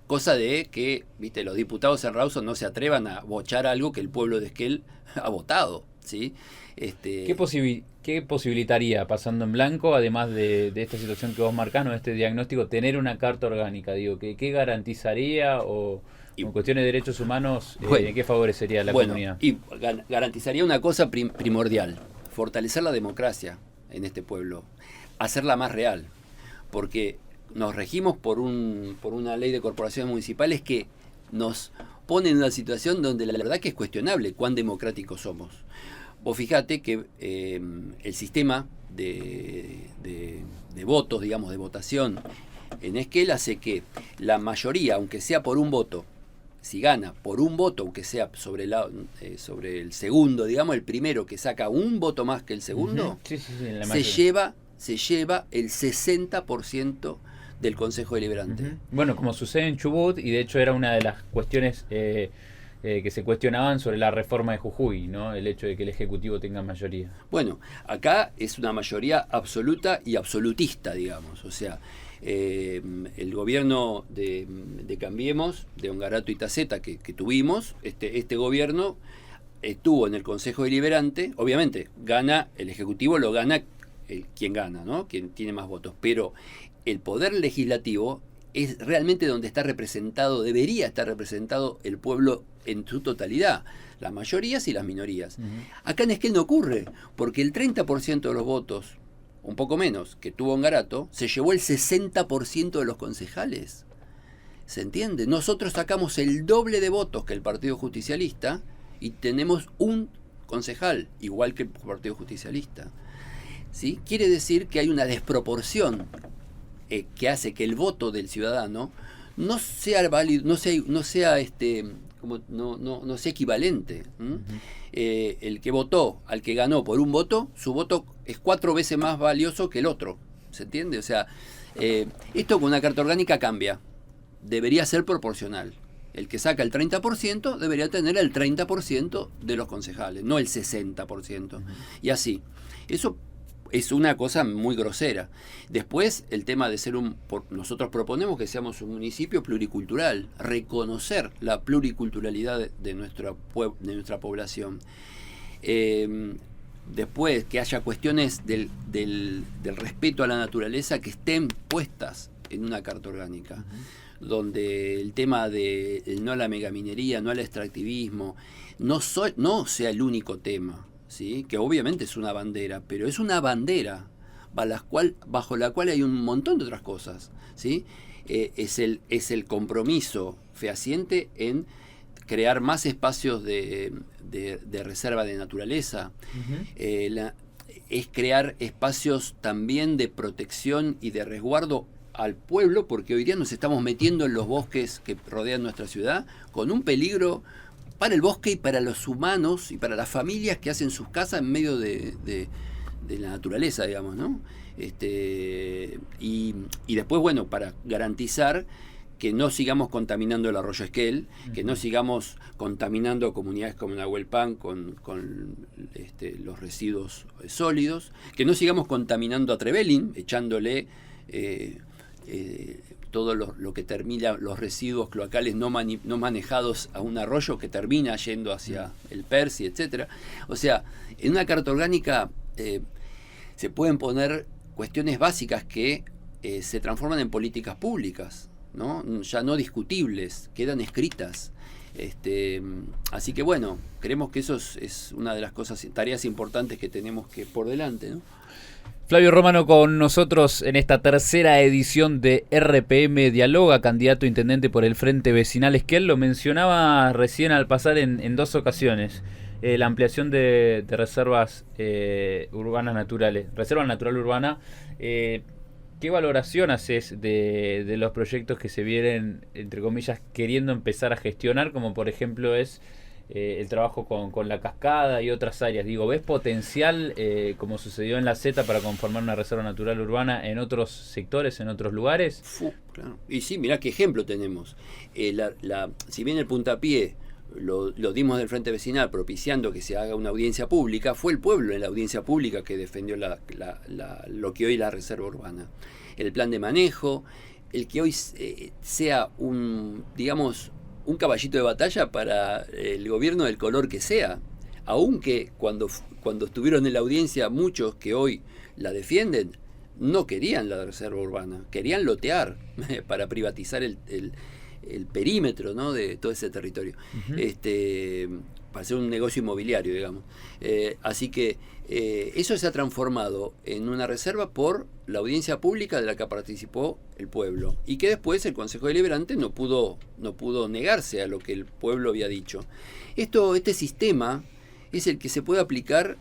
Cosa de que, viste, los diputados en Rawson no se atrevan a bochar algo que el pueblo de Esquel ha votado. ¿sí? ¿Qué posibilitaría, pasando en blanco, además de esta situación que vos marcás, ¿no? De este diagnóstico, tener una carta orgánica? Digo, ¿qué garantizaría o en cuestiones de derechos humanos, Bueno, qué favorecería a la comunidad? Y garantizaría una cosa primordial, fortalecer la democracia en este pueblo, hacerla más real, porque nos regimos por una ley de corporaciones municipales que nos pone en una situación donde la verdad que es cuestionable cuán democráticos somos. Vos fijate que el sistema de votos, digamos, de votación en Esquel hace que la mayoría, aunque sea por un voto, si gana por un voto, aunque sea sobre el segundo, digamos, el primero que saca un voto más que el segundo, se lleva el 60% del Consejo Deliberante. Bueno, como sucede en Chubut, y de hecho era una de las cuestiones que se cuestionaban sobre la reforma de Jujuy, ¿no? El hecho de que el Ejecutivo tenga mayoría. Bueno, acá es una mayoría absoluta y absolutista, digamos. O sea, el gobierno de Cambiemos, de Ongarato y Taceta que tuvimos, este gobierno estuvo en el Consejo Deliberante. Obviamente, gana el Ejecutivo, lo gana quien gana, ¿no? Quien tiene más votos. Pero el poder legislativo es realmente donde está representado, debería estar representado el pueblo en su totalidad, las mayorías y las minorías. Acá en Esquel no ocurre, porque el 30% de los votos, un poco menos, que tuvo Ongarato, se llevó el 60% de los concejales. ¿Se entiende? Nosotros sacamos el doble de votos que el Partido Justicialista y tenemos un concejal, igual que el Partido Justicialista. ¿Sí? Quiere decir que hay una desproporción que hace que el voto del ciudadano no sea válido, no sea equivalente. El que votó al que ganó por un voto, su voto es 4 veces más valioso que el otro. ¿Se entiende? O sea, esto con una carta orgánica cambia. Debería ser proporcional. El que saca el 30% debería tener el 30% de los concejales, no el 60%. Y así. Eso es una cosa muy grosera. Después, el tema de ser nosotros proponemos que seamos un municipio pluricultural, reconocer la pluriculturalidad de nuestra población. Después, que haya cuestiones del respeto a la naturaleza que estén puestas en una carta orgánica, donde el tema de no a la megaminería, no al extractivismo, no sea el único tema. ¿Sí? Que obviamente es una bandera, pero es una bandera bajo la cual hay un montón de otras cosas. ¿Sí? Es el compromiso fehaciente en crear más espacios de reserva de naturaleza, es crear espacios también de protección y de resguardo al pueblo, porque hoy día nos estamos metiendo en los bosques que rodean nuestra ciudad con un peligro para el bosque y para los humanos y para las familias que hacen sus casas en medio de la naturaleza, digamos, ¿no? Y después, bueno, para garantizar que no sigamos contaminando el arroyo Esquel, que no sigamos contaminando comunidades como Nahuelpan con los residuos sólidos, que no sigamos contaminando a Trevelin, echándole todo lo que termina, los residuos cloacales no manejados a un arroyo que termina yendo hacia el Percy, etcétera. O sea, en una carta orgánica se pueden poner cuestiones básicas que se transforman en políticas públicas, ¿no? Ya no discutibles, quedan escritas. Así que bueno, creemos que eso es una de las tareas importantes que tenemos por delante, ¿no? Flavio Romano con nosotros en esta tercera edición de RPM Dialoga, candidato a intendente por el Frente Vecinal Esquel. Lo mencionaba recién al pasar en 2 ocasiones, la ampliación de reservas urbanas naturales, reserva natural urbana. ¿Qué valoración haces de los proyectos que se vienen, entre comillas, queriendo empezar a gestionar, como por ejemplo es el trabajo con la cascada y otras áreas? Digo, ¿ves potencial, como sucedió en la Z, para conformar una reserva natural urbana en otros sectores, en otros lugares? Claro. Y sí, mirá qué ejemplo tenemos. Si bien el puntapié lo dimos del Frente Vecinal propiciando que se haga una audiencia pública, fue el pueblo en la audiencia pública que defendió lo que hoy es la reserva urbana. El plan de manejo, el que hoy sea un caballito de batalla para el gobierno del color que sea. aunque cuando estuvieron en la audiencia muchos que hoy la defienden, no querían la reserva urbana, querían lotear para privatizar el perímetro, ¿no?, de todo ese territorio, para hacer un negocio inmobiliario, digamos. Así que eso se ha transformado en una reserva por la audiencia pública de la que participó el pueblo, y que después el Consejo Deliberante no pudo negarse a lo que el pueblo había dicho. Este sistema es el que se puede aplicar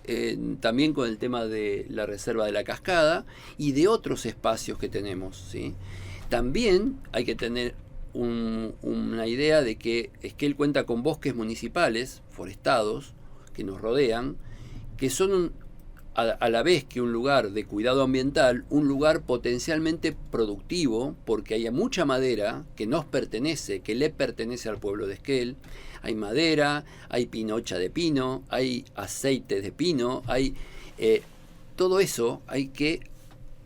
también con el tema de la reserva de la Cascada y de otros espacios que tenemos, ¿sí? También hay que tener una idea de que Esquel cuenta con bosques municipales, forestados, que nos rodean, que son a la vez que un lugar de cuidado ambiental, un lugar potencialmente productivo, porque hay mucha madera que nos pertenece, que le pertenece al pueblo de Esquel. Hay madera, hay pinocha de pino, hay aceite de pino, hay todo eso hay que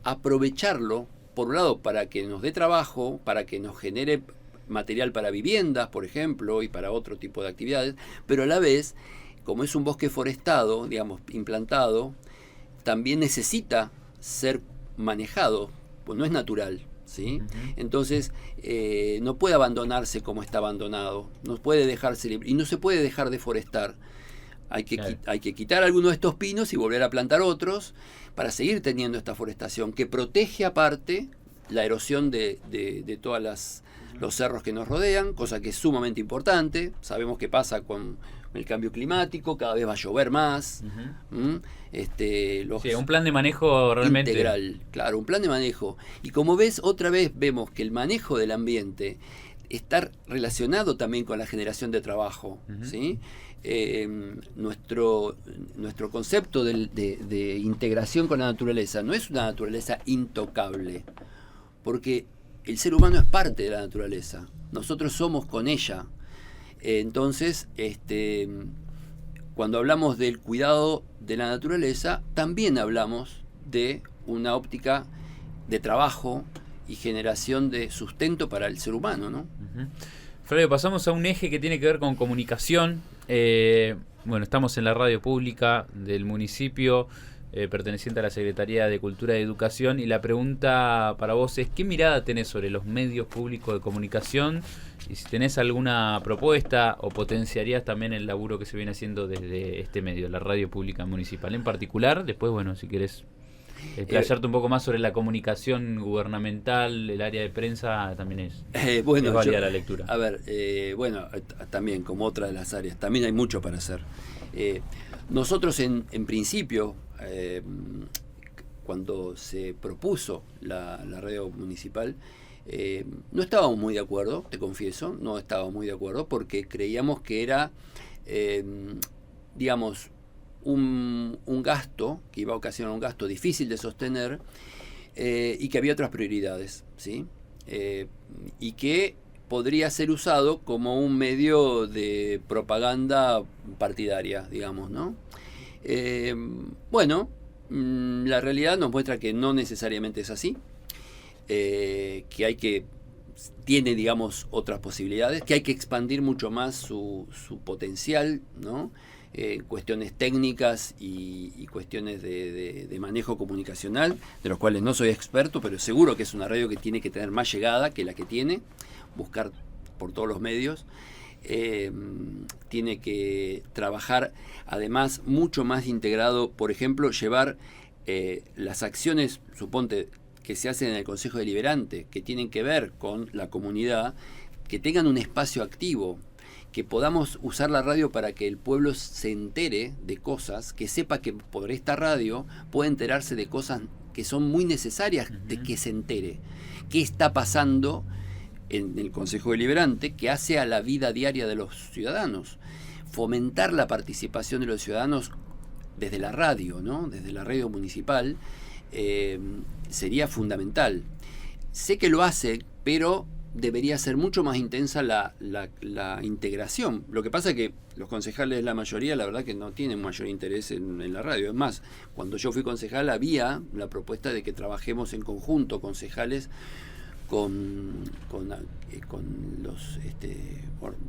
aprovecharlo, por un lado, para que nos dé trabajo, para que nos genere material para viviendas, por ejemplo, y para otro tipo de actividades, pero a la vez, como es un bosque forestado, digamos, implantado, también necesita ser manejado, pues no es natural, ¿sí? Entonces, no puede abandonarse como está abandonado, no puede dejarse libre, y no se puede dejar de forestar. Hay que quitar algunos de estos pinos y volver a plantar otros para seguir teniendo esta forestación que protege aparte la erosión de todas los cerros que nos rodean, cosa que es sumamente importante. Sabemos qué pasa con el cambio climático, cada vez va a llover más. Sí, un plan de manejo realmente integral, claro, un plan de manejo. Y como ves, otra vez vemos que el manejo del ambiente está relacionado también con la generación de trabajo, ¿sí? Nuestro concepto de integración con la naturaleza no es una naturaleza intocable, porque el ser humano es parte de la naturaleza, nosotros somos con ella. Entonces, cuando hablamos del cuidado de la naturaleza, también hablamos de una óptica de trabajo y generación de sustento para el ser humano, ¿no? Flavio, pasamos a un eje que tiene que ver con comunicación. Bueno, estamos en la radio pública del municipio, perteneciente a la Secretaría de Cultura y Educación, y la pregunta para vos es: ¿qué mirada tenés sobre los medios públicos de comunicación? Y si tenés alguna propuesta o potenciarías también el laburo que se viene haciendo desde este medio, la radio pública municipal en particular. Después, bueno, si querés explayarte un poco más sobre la comunicación gubernamental, el área de prensa, también es válida la lectura. A ver, también como otra de las áreas, también hay mucho para hacer. Nosotros en principio, cuando se propuso la radio municipal, no estábamos muy de acuerdo, te confieso, no estábamos muy de acuerdo, porque creíamos que era, digamos, un gasto, que iba a ocasionar un gasto difícil de sostener, y que había otras prioridades, ¿sí? Y que podría ser usado como un medio de propaganda partidaria, digamos, ¿no? La realidad nos muestra que no necesariamente es así, que tiene, digamos, otras posibilidades, que hay que expandir mucho más su potencial, ¿no? Cuestiones técnicas y cuestiones de manejo comunicacional, de los cuales no soy experto, pero seguro que es una radio que tiene que tener más llegada que la que tiene, buscar por todos los medios. Tiene que trabajar además mucho más integrado, por ejemplo, llevar las acciones, suponte, que se hacen en el Consejo Deliberante, que tienen que ver con la comunidad, que tengan un espacio activo, que podamos usar la radio para que el pueblo se entere de cosas, que sepa que por esta radio puede enterarse de cosas que son muy necesarias de que se entere. ¿Qué está pasando en el Consejo Deliberante que hace a la vida diaria de los ciudadanos? Fomentar la participación de los ciudadanos desde la radio, ¿no? Desde la radio municipal, sería fundamental. Sé que lo hace, pero debería ser mucho más intensa la integración. Lo que pasa es que los concejales, la mayoría, la verdad que no tienen mayor interés en la radio. Es más, cuando yo fui concejal había la propuesta de que trabajemos en conjunto, concejales, con los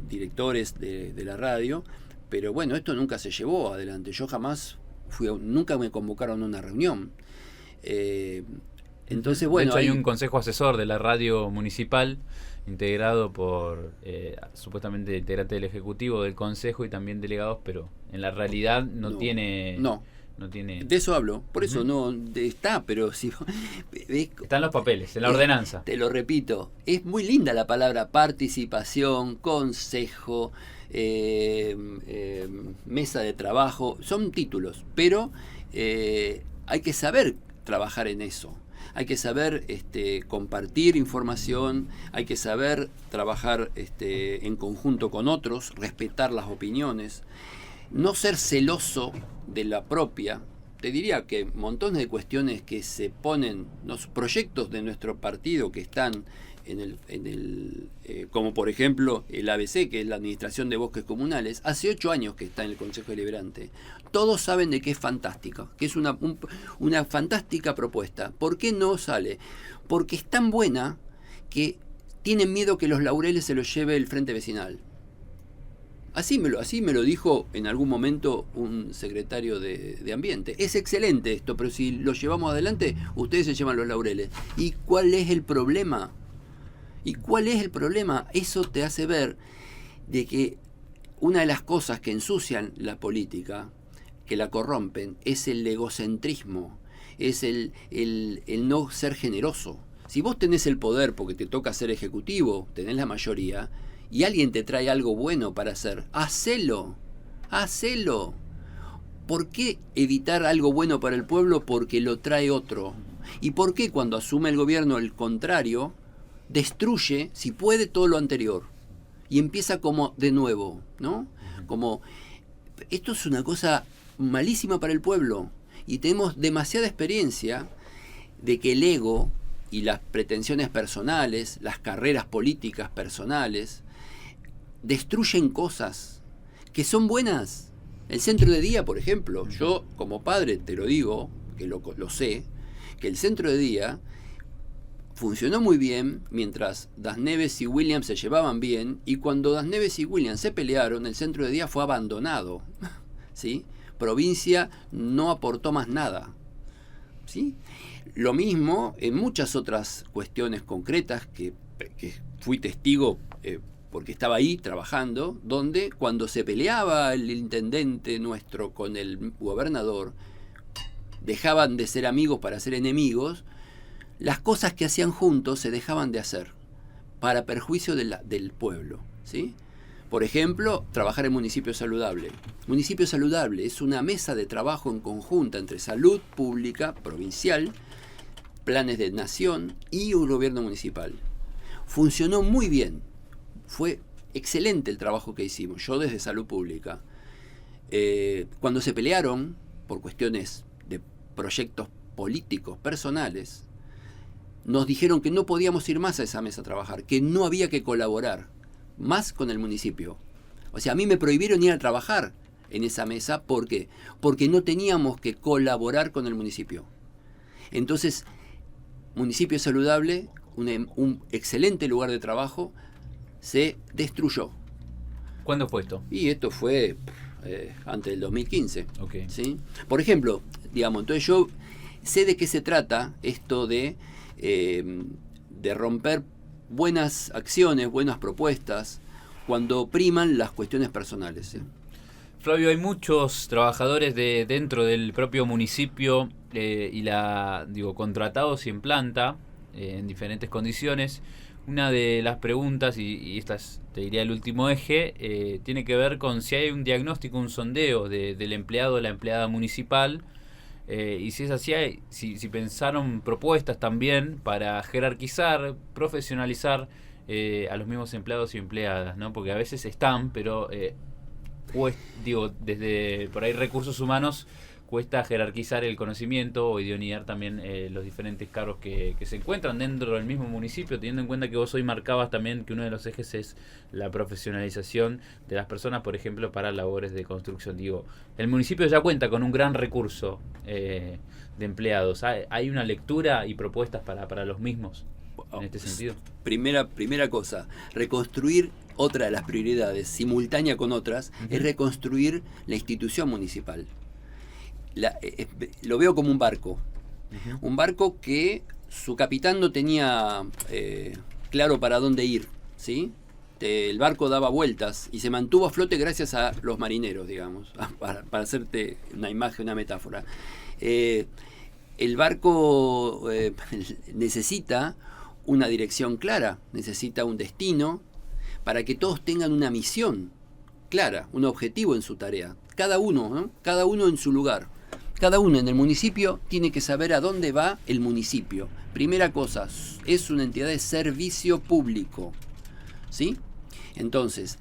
directores de la radio, pero bueno, esto nunca se llevó adelante. Yo jamás nunca me convocaron a una reunión. Entonces, bueno, de hecho, hay un consejo asesor de la radio municipal integrado por supuestamente integrante del ejecutivo, del consejo y también delegados, pero en la realidad no tiene. De eso hablo, por eso está, pero si están los papeles, en la ordenanza. Te lo repito, es muy linda la palabra participación, consejo, mesa de trabajo, son títulos, pero hay que saber trabajar en eso. Hay que saber compartir información, hay que saber trabajar en conjunto con otros, respetar las opiniones, no ser celoso de la propia. Te diría que montones de cuestiones que se ponen, los proyectos de nuestro partido que están como por ejemplo el ABC, que es la Administración de Bosques Comunales, hace 8 años que está en el Consejo Deliberante. Todos saben de que es fantástica, que es una fantástica propuesta. ¿Por qué no sale? Porque es tan buena que tienen miedo que los laureles se los lleve el Frente Vecinal. Así me lo dijo en algún momento un secretario de Ambiente. Es excelente esto, pero si lo llevamos adelante, ustedes se llevan los laureles. ¿Y cuál es el problema? Eso te hace ver de que una de las cosas que ensucian la política, que la corrompen, es el egocentrismo, es el no ser generoso. Si vos tenés el poder porque te toca ser ejecutivo, tenés la mayoría, y alguien te trae algo bueno para hacer, hacelo. ¿Por qué evitar algo bueno para el pueblo porque lo trae otro? ¿Y por qué cuando asume el gobierno el contrario, destruye, si puede, todo lo anterior? Y empieza como de nuevo, ¿no? Como, esto es una cosa malísima para el pueblo. Y tenemos demasiada experiencia de que el ego y las pretensiones personales, las carreras políticas personales, destruyen cosas que son buenas. El centro de día, por ejemplo, yo como padre te lo digo, que lo sé, que el centro de día funcionó muy bien mientras Das Neves y Williams se llevaban bien, y cuando Das Neves y Williams se pelearon, el centro de día fue abandonado. ¿Sí? Provincia no aportó más nada. ¿Sí? Lo mismo en muchas otras cuestiones concretas que fui testigo porque estaba ahí trabajando, donde cuando se peleaba el intendente nuestro con el gobernador, dejaban de ser amigos para ser enemigos, las cosas que hacían juntos se dejaban de hacer para perjuicio del pueblo, ¿sí? Por ejemplo, trabajar en Municipio Saludable. Municipio Saludable es una mesa de trabajo en conjunta entre salud pública, provincial, planes de nación y un gobierno municipal. Funcionó muy bien. Fue excelente el trabajo que hicimos, yo desde salud pública. Cuando se pelearon por cuestiones de proyectos políticos, personales, nos dijeron que no podíamos ir más a esa mesa a trabajar, que no había que colaborar más con el municipio. O sea, a mí me prohibieron ir a trabajar en esa mesa. ¿Por qué? Porque no teníamos que colaborar con el municipio. Entonces, Municipio Saludable, un excelente lugar de trabajo, se destruyó. ¿Cuándo fue esto? Y esto fue antes del 2015. Okay. ¿Sí? Por ejemplo, digamos, entonces yo sé de qué se trata esto de romper buenas acciones, buenas propuestas, cuando priman las cuestiones personales. ¿Sí? Flavio, hay muchos trabajadores dentro del propio municipio contratados y en planta, en diferentes condiciones. Una de las preguntas, y esta es, te diría, el último eje, tiene que ver con si hay un diagnóstico, un sondeo del empleado o la empleada municipal, y si es así, si pensaron propuestas también para jerarquizar, profesionalizar a los mismos empleados y empleadas, ¿no? Porque a veces están, pero desde por ahí recursos humanos cuesta jerarquizar el conocimiento o idonear también los diferentes cargos que se encuentran dentro del mismo municipio, teniendo en cuenta que vos hoy marcabas también que uno de los ejes es la profesionalización de las personas, por ejemplo, para labores de construcción. El municipio ya cuenta con un gran recurso de empleados. ¿Hay una lectura y propuestas para los mismos en este sentido? Primera cosa, reconstruir otra de las prioridades, simultánea con otras, es reconstruir la institución municipal. Lo veo como un barco. Un barco que su capitán no tenía claro para dónde ir, ¿sí? El barco daba vueltas y se mantuvo a flote gracias a los marineros, digamos, para hacerte una imagen, una metáfora. El barco necesita una dirección clara, necesita un destino, para que todos tengan una misión clara, un objetivo en su tarea. Cada uno, ¿no? Cada uno en su lugar. Cada uno en el municipio tiene que saber a dónde va el municipio. Primera cosa, es una entidad de servicio público, ¿sí? Entonces,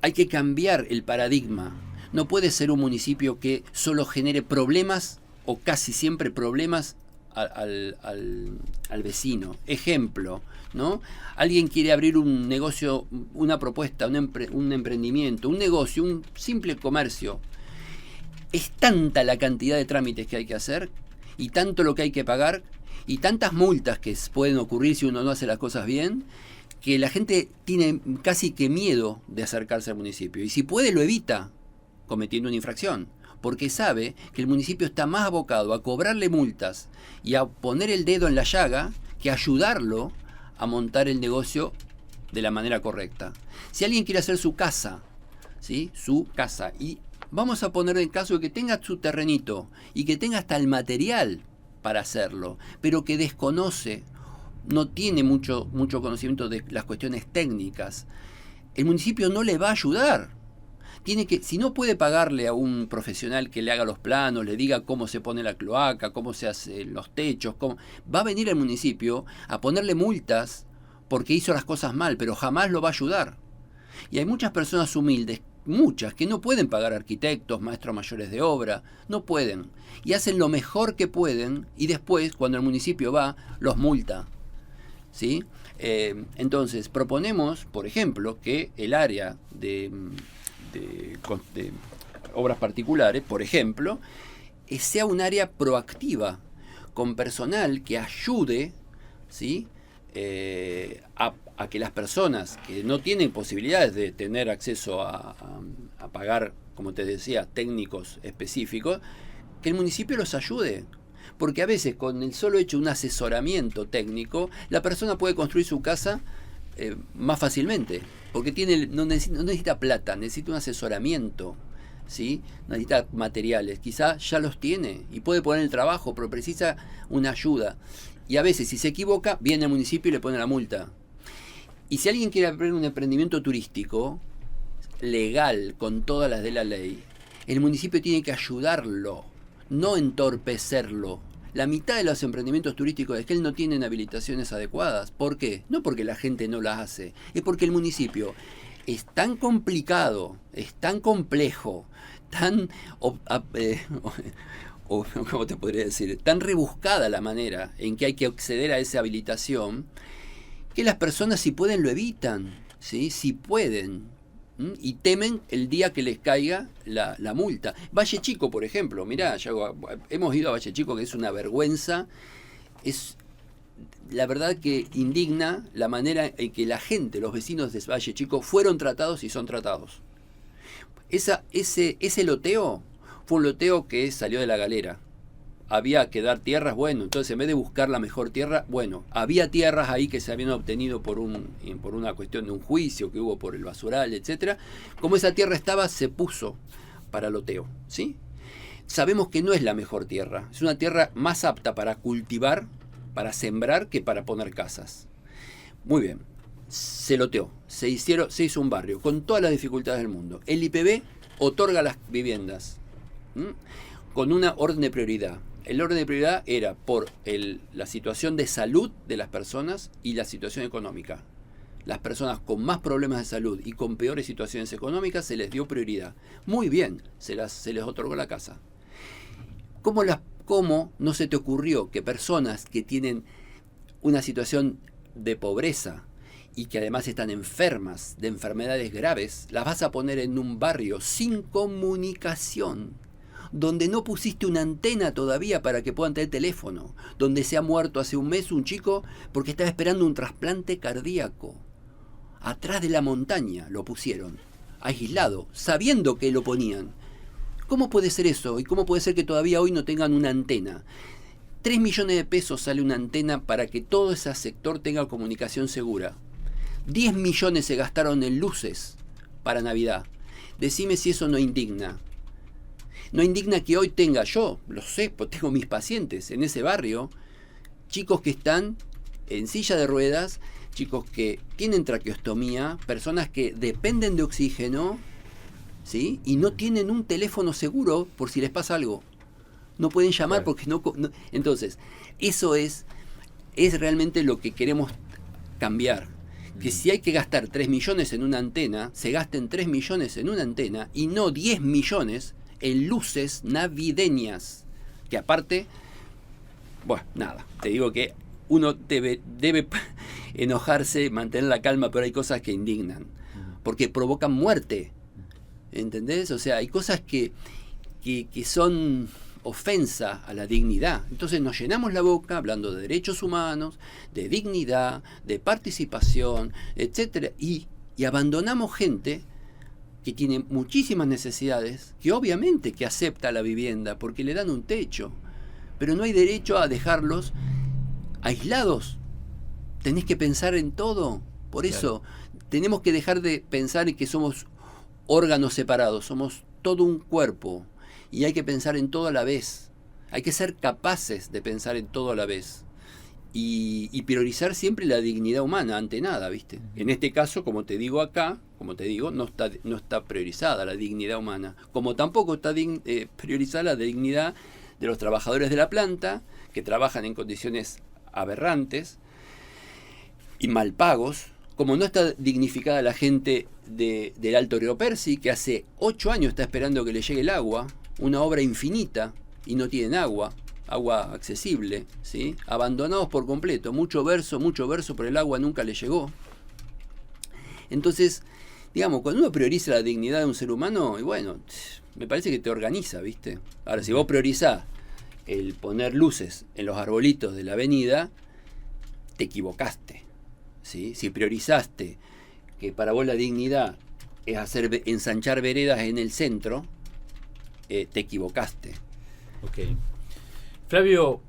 hay que cambiar el paradigma. No puede ser un municipio que solo genere problemas, o casi siempre problemas, al vecino. Ejemplo, ¿no? Alguien quiere abrir un negocio, una propuesta, un emprendimiento, un negocio, un simple comercio. Es tanta la cantidad de trámites que hay que hacer, y tanto lo que hay que pagar, y tantas multas que pueden ocurrir si uno no hace las cosas bien, que la gente tiene casi que miedo de acercarse al municipio. Y si puede, lo evita cometiendo una infracción, porque sabe que el municipio está más abocado a cobrarle multas y a poner el dedo en la llaga que ayudarlo a montar el negocio de la manera correcta. Si alguien quiere hacer su casa, ¿sí? Su casa, y vamos a poner el caso de que tenga su terrenito y que tenga hasta el material para hacerlo, pero que desconoce, no tiene mucho conocimiento de las cuestiones técnicas, el municipio no le va a ayudar. Si no puede pagarle a un profesional que le haga los planos, le diga cómo se pone la cloaca, cómo se hacen los techos, va a venir el municipio a ponerle multas porque hizo las cosas mal, pero jamás lo va a ayudar. Y hay muchas personas humildes, muchas, que no pueden pagar arquitectos, maestros mayores de obra, no pueden. Y hacen lo mejor que pueden, y después, cuando el municipio va, los multa, ¿sí? Entonces, proponemos, por ejemplo, que el área de obras particulares, por ejemplo, sea un área proactiva, con personal que ayude, ¿sí? A que las personas que no tienen posibilidades de tener acceso a pagar, como te decía, técnicos específicos, que el municipio los ayude. Porque a veces con el solo hecho de un asesoramiento técnico, la persona puede construir su casa más fácilmente, porque no necesita plata, necesita un asesoramiento, ¿sí? Necesita materiales, quizá ya los tiene y puede poner el trabajo, pero precisa una ayuda. Y a veces, si se equivoca, viene al municipio y le pone la multa. Y si alguien quiere abrir un emprendimiento turístico legal, con todas las de la ley, el municipio tiene que ayudarlo, no entorpecerlo. La mitad de los emprendimientos turísticos de Esquel no tienen habilitaciones adecuadas. ¿Por qué? No porque la gente no las hace, es porque el municipio es tan complicado, es tan complejo, tan, ¿cómo te podría decir? Tan rebuscada la manera en que hay que acceder a esa habilitación, que las personas, si pueden, lo evitan, ¿sí? Si pueden, y temen el día que les caiga la multa. Valle Chico, por ejemplo, mirá, hemos ido a Valle Chico, que es una vergüenza, es la verdad que indigna la manera en que la gente, los vecinos de Valle Chico, fueron tratados y son tratados. Ese loteo fue un loteo que salió de la galera. Había que dar tierras, bueno, entonces en vez de buscar la mejor tierra, bueno, había tierras ahí que se habían obtenido por una cuestión de un juicio que hubo por el basural, etcétera. Como esa tierra estaba, se puso para loteo, ¿sí? Sabemos que no es la mejor tierra, es una tierra más apta para cultivar, para sembrar, que para poner casas. Muy bien, se loteó, se hizo un barrio con todas las dificultades del mundo. El IPB otorga las viviendas, con una orden de prioridad. El orden de prioridad era por la situación de salud de las personas y la situación económica. Las personas con más problemas de salud y con peores situaciones económicas se les dio prioridad. Muy bien, se les otorgó la casa. ¿Cómo no se te ocurrió que personas que tienen una situación de pobreza y que además están enfermas de enfermedades graves, las vas a poner en un barrio sin comunicación, donde no pusiste una antena todavía para que puedan tener teléfono, donde se ha muerto hace un mes un chico porque estaba esperando un trasplante cardíaco? atrás de la montaña lo pusieron, aislado, sabiendo que lo ponían. ¿Cómo puede ser eso? ¿Y cómo puede ser que todavía hoy no tengan una antena? 3 millones de pesos sale una antena para que todo ese sector tenga comunicación segura. 10 millones se gastaron en luces para Navidad. Decime si eso no indigna. No indigna que hoy tenga, yo lo sé, pues tengo mis pacientes en ese barrio, chicos que están en silla de ruedas, chicos que tienen traqueostomía, personas que dependen de oxígeno, ¿sí? Y no tienen un teléfono seguro por si les pasa algo. No pueden llamar porque no. Entonces, eso es realmente lo que queremos cambiar. Que si hay que gastar 3 millones en una antena, se gasten 3 millones en una antena y no 10 millones en luces navideñas. Que aparte, bueno, nada, te digo que uno debe enojarse, mantener la calma, pero hay cosas que indignan. Porque provocan muerte. ¿Entendés? O sea, hay cosas que son ofensa a la dignidad. Entonces nos llenamos la boca hablando de derechos humanos, de dignidad, de participación, etcétera, y abandonamos gente que tiene muchísimas necesidades, que obviamente que acepta la vivienda porque le dan un techo, pero no hay derecho a dejarlos aislados. Tenés que pensar en todo. Por eso tenemos que dejar de pensar en que somos órganos separados, somos todo un cuerpo. Y hay que pensar en todo a la vez. Hay que ser capaces de pensar en todo a la vez. Y priorizar siempre la dignidad humana ante nada, ¿viste? En este caso, como te digo acá, no está priorizada la dignidad humana. Como tampoco está priorizada la dignidad de los trabajadores de la planta, que trabajan en condiciones aberrantes y mal pagos. Como no está dignificada la gente del Alto Río Persi, que hace 8 años está esperando que le llegue el agua, una obra infinita, y no tienen agua accesible, ¿sí? Abandonados por completo, mucho verso, pero el agua nunca le llegó. Entonces, digamos, cuando uno prioriza la dignidad de un ser humano, y bueno, me parece que te organiza, ¿viste? Ahora, si vos priorizás el poner luces en los arbolitos de la avenida, te equivocaste, ¿sí? Si priorizaste que para vos la dignidad es ensanchar veredas en el centro, te equivocaste. Ok. Flavio,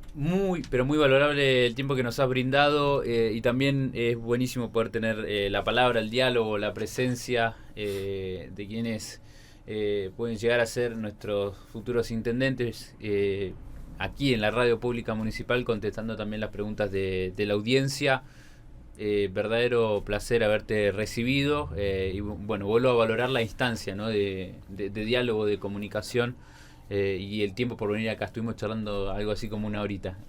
pero muy valorable el tiempo que nos has brindado, y también es buenísimo poder tener la palabra, el diálogo, la presencia de quienes pueden llegar a ser nuestros futuros intendentes aquí en la radio pública municipal, contestando también las preguntas de la audiencia. Verdadero placer haberte recibido, y bueno, vuelvo a valorar la instancia, ¿no? de diálogo, de comunicación, y el tiempo por venir acá. Estuvimos charlando algo así como una horita.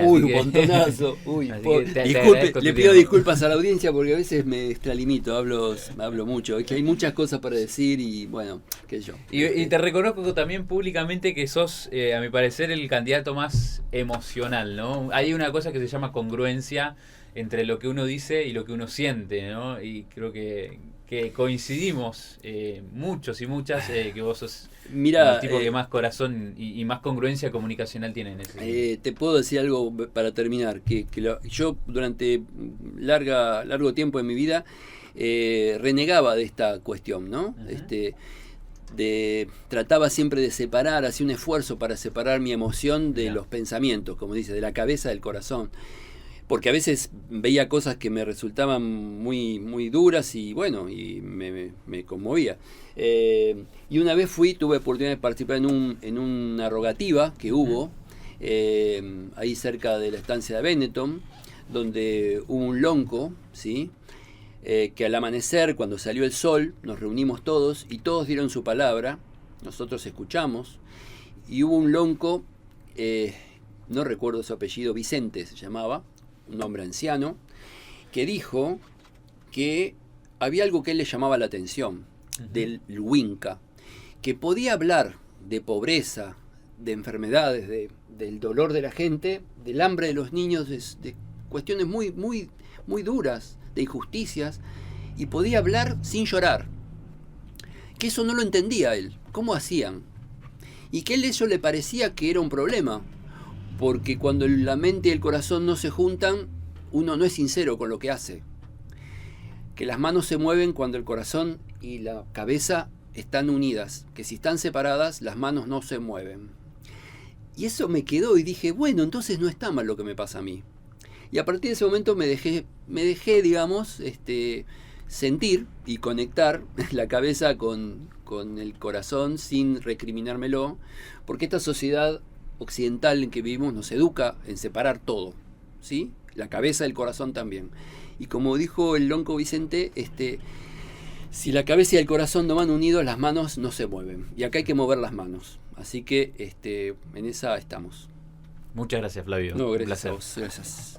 Uy, un montonazo. Disculpe, le pido disculpas a la audiencia porque a veces me extralimito, hablo mucho. Es que hay muchas cosas para decir y bueno, qué sé yo. Y te reconozco también públicamente que sos, a mi parecer, el candidato más emocional, ¿no? Hay una cosa que se llama congruencia entre lo que uno dice y lo que uno siente, ¿no? Y creo que coincidimos muchos y muchas, que vos sos el tipo que más corazón y más congruencia comunicacional tiene en ese. Te puedo decir algo para terminar, yo durante largo tiempo de mi vida renegaba de esta cuestión, ¿no? Trataba siempre de separar, hacía un esfuerzo para separar mi emoción de los pensamientos, como dice, de la cabeza del corazón. Porque a veces veía cosas que me resultaban muy, muy duras y bueno, y me conmovía. Y una vez tuve oportunidad de participar en una rogativa que hubo ahí cerca de la estancia de Benetton, donde hubo un lonco, ¿sí? Que al amanecer, cuando salió el sol, nos reunimos todos y todos dieron su palabra, nosotros escuchamos, y hubo un lonco, no recuerdo su apellido, Vicente se llamaba, un hombre anciano, que dijo que había algo que él le llamaba la atención, del Winca, que podía hablar de pobreza, de enfermedades, del dolor de la gente, del hambre de los niños, de cuestiones muy, muy, muy duras, de injusticias, y podía hablar sin llorar. Que eso no lo entendía él, cómo hacían, y que eso le parecía que era un problema, porque cuando la mente y el corazón no se juntan, uno no es sincero con lo que hace. que las manos se mueven cuando el corazón y la cabeza están unidas, que si están separadas, las manos no se mueven. Y eso me quedó y dije, bueno, entonces no está mal lo que me pasa a mí. Y a partir de ese momento me dejé digamos, sentir y conectar la cabeza con el corazón sin recriminármelo, porque esta sociedad occidental en que vivimos nos educa en separar todo, ¿sí? La cabeza y el corazón también. Y como dijo el lonco Vicente, si la cabeza y el corazón no van unidos, las manos no se mueven. Y acá hay que mover las manos. Así que en esa estamos. Muchas gracias, Flavio. No, Un gracias placer. a vos. Gracias.